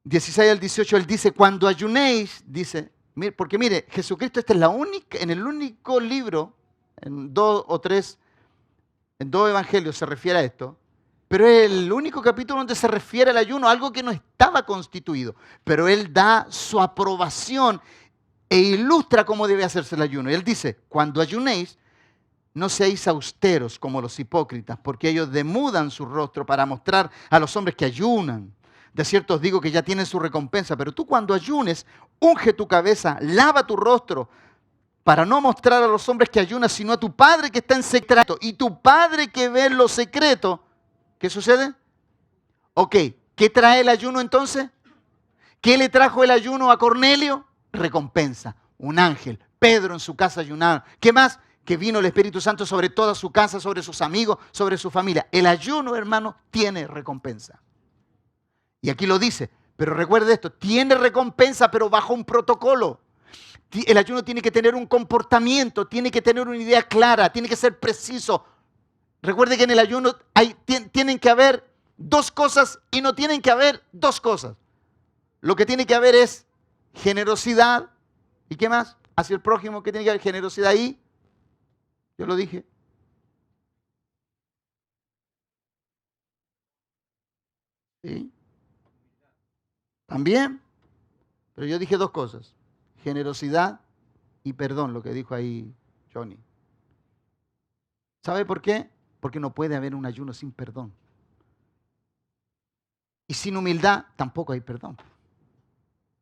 16 al 18, Él dice, cuando ayunéis, dice, porque mire, Jesucristo en el único libro, en dos evangelios se refiere a esto, pero es el único capítulo donde se refiere al ayuno, algo que no estaba constituido, pero Él da su aprobación e ilustra cómo debe hacerse el ayuno. Y Él dice, cuando ayunéis, no seáis austeros como los hipócritas, porque ellos demudan su rostro para mostrar a los hombres que ayunan. De cierto os digo que ya tienen su recompensa, pero tú cuando ayunes, unge tu cabeza, lava tu rostro, para no mostrar a los hombres que ayunas, sino a tu Padre que está en secreto. Y tu Padre que ve en lo secreto, ¿qué sucede? Ok, ¿qué trae el ayuno entonces? ¿Qué le trajo el ayuno a Cornelio? Recompensa, un ángel, Pedro en su casa ayunando. ¿Qué más? Que vino el Espíritu Santo sobre toda su casa, sobre sus amigos, sobre su familia. El ayuno, hermano, tiene recompensa. Y aquí lo dice, pero recuerde esto, tiene recompensa, pero bajo un protocolo. El ayuno tiene que tener un comportamiento, tiene que tener una idea clara, tiene que ser preciso. Recuerde que en el ayuno tienen que haber dos cosas y no tienen que haber dos cosas. Lo que tiene que haber es generosidad. ¿Y qué más? Hacia el prójimo, que tiene que haber generosidad y Yo lo dije. ¿Sí? También. Pero yo dije dos cosas. Generosidad y perdón, lo que dijo ahí Johnny. ¿Sabe por qué? Porque no puede haber un ayuno sin perdón. Y sin humildad tampoco hay perdón.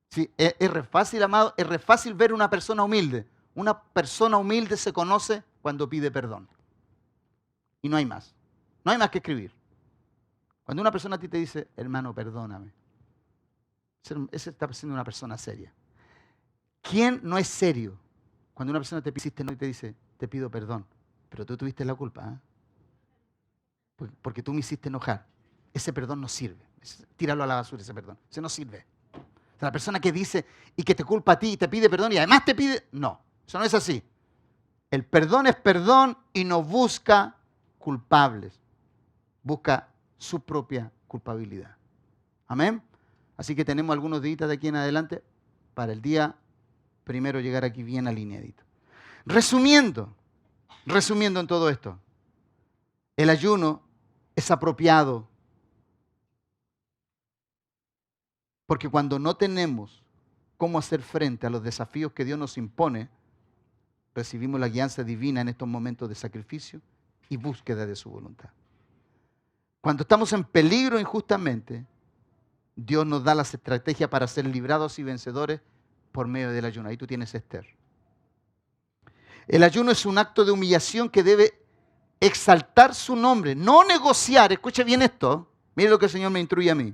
Sí, es re fácil, amado, es re fácil ver una persona humilde. Una persona humilde se conoce cuando pide perdón. Y no hay más. No hay más que escribir. Cuando una persona a ti te dice, hermano, perdóname, ese está siendo una persona seria. ¿Quién no es serio? Cuando una persona te pide no y te dice, te pido perdón, pero tú tuviste la culpa, ¿eh? Porque tú me hiciste enojar. Ese perdón no sirve. Tíralo a la basura ese perdón. Ese no sirve. O sea, la persona que dice y que te culpa a ti y te pide perdón y además te pide... No, eso no es así. El perdón es perdón y no busca culpables. Busca su propia culpabilidad. Amén. Así que tenemos algunos días de aquí en adelante para el día primero llegar aquí bien alineadito. Resumiendo en todo esto, el ayuno es apropiado porque cuando no tenemos cómo hacer frente a los desafíos que Dios nos impone, recibimos la guianza divina en estos momentos de sacrificio y búsqueda de su voluntad. Cuando estamos en peligro injustamente, Dios nos da las estrategias para ser librados y vencedores por medio del ayuno. Ahí tú tienes Esther. El ayuno es un acto de humillación que debe exaltar su nombre, no negociar. Escuche bien esto. Mire lo que el Señor me instruye a mí.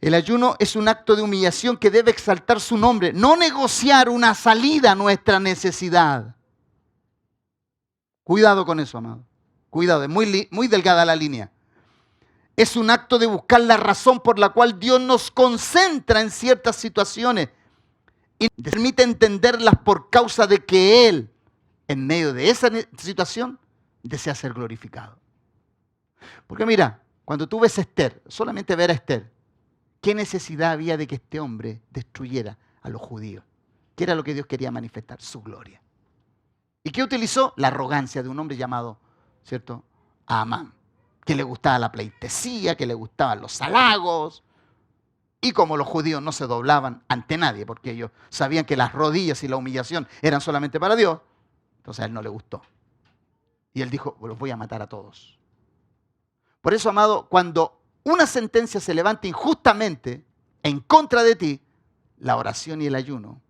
El ayuno es un acto de humillación que debe exaltar su nombre, no negociar una salida a nuestra necesidad. Cuidado con eso, amado. Cuidado, es muy delgada la línea. Es un acto de buscar la razón por la cual Dios nos concentra en ciertas situaciones y nos permite entenderlas por causa de que Él, en medio de esa situación, desea ser glorificado. Porque mira, cuando tú ves a Esther, solamente ver a Esther, ¿qué necesidad había de que este hombre destruyera a los judíos? ¿Qué era lo que Dios quería manifestar? Su gloria. ¿Y qué utilizó? La arrogancia de un hombre llamado, ¿cierto?, Amán, que le gustaba la pleitesía, que le gustaban los halagos. Y como los judíos no se doblaban ante nadie, porque ellos sabían que las rodillas y la humillación eran solamente para Dios, entonces a él no le gustó. Y él dijo, los voy a matar a todos. Por eso, amado, cuando una sentencia se levanta injustamente en contra de ti, la oración y el ayuno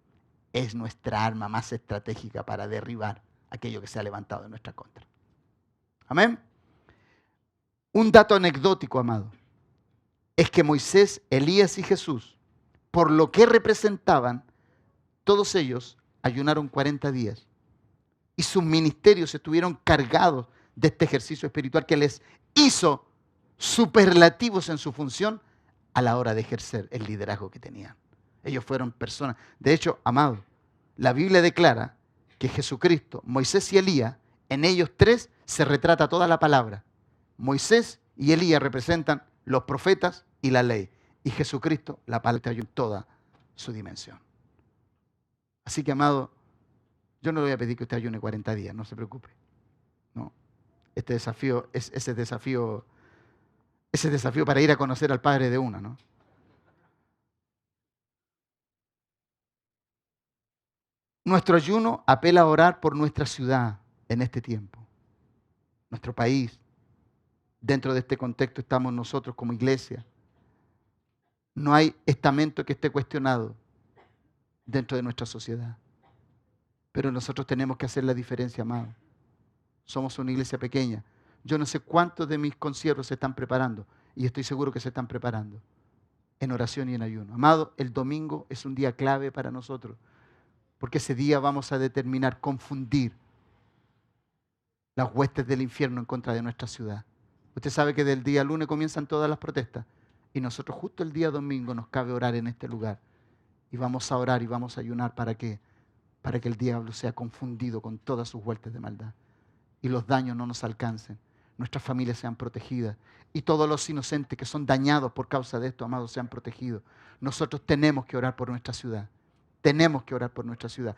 es nuestra arma más estratégica para derribar aquello que se ha levantado en nuestra contra. Amén. Un dato anecdótico, amado, es que Moisés, Elías y Jesús, por lo que representaban, todos ellos ayunaron 40 días. Y sus ministerios estuvieron cargados de este ejercicio espiritual que les hizo superlativos en su función a la hora de ejercer el liderazgo que tenían. Ellos fueron personas. De hecho, amado, la Biblia declara que Jesucristo, Moisés y Elías, en ellos tres se retrata toda la palabra. Moisés y Elías representan los profetas y la ley. Y Jesucristo, la palabra en toda su dimensión. Así que, amado, yo no le voy a pedir que usted ayune 40 días, no se preocupe. No. Este desafío es ese desafío para ir a conocer al Padre de una, ¿no? Nuestro ayuno apela a orar por nuestra ciudad en este tiempo, nuestro país. Dentro de este contexto estamos nosotros como iglesia. No hay estamento que esté cuestionado dentro de nuestra sociedad. Pero nosotros tenemos que hacer la diferencia, amado. Somos una iglesia pequeña. Yo no sé cuántos de mis conciervos se están preparando, y estoy seguro que se están preparando en oración y en ayuno. Amado, el domingo es un día clave para nosotros, porque ese día vamos a determinar confundir las huestes del infierno en contra de nuestra ciudad. Usted sabe que del día lunes comienzan todas las protestas, y nosotros justo el día domingo nos cabe orar en este lugar. Y vamos a orar y vamos a ayunar para que el diablo sea confundido con todas sus huestes de maldad y los daños no nos alcancen, nuestras familias sean protegidas y todos los inocentes que son dañados por causa de esto, amados, sean protegidos. Nosotros tenemos que orar por nuestra ciudad. Tenemos que orar por nuestra ciudad.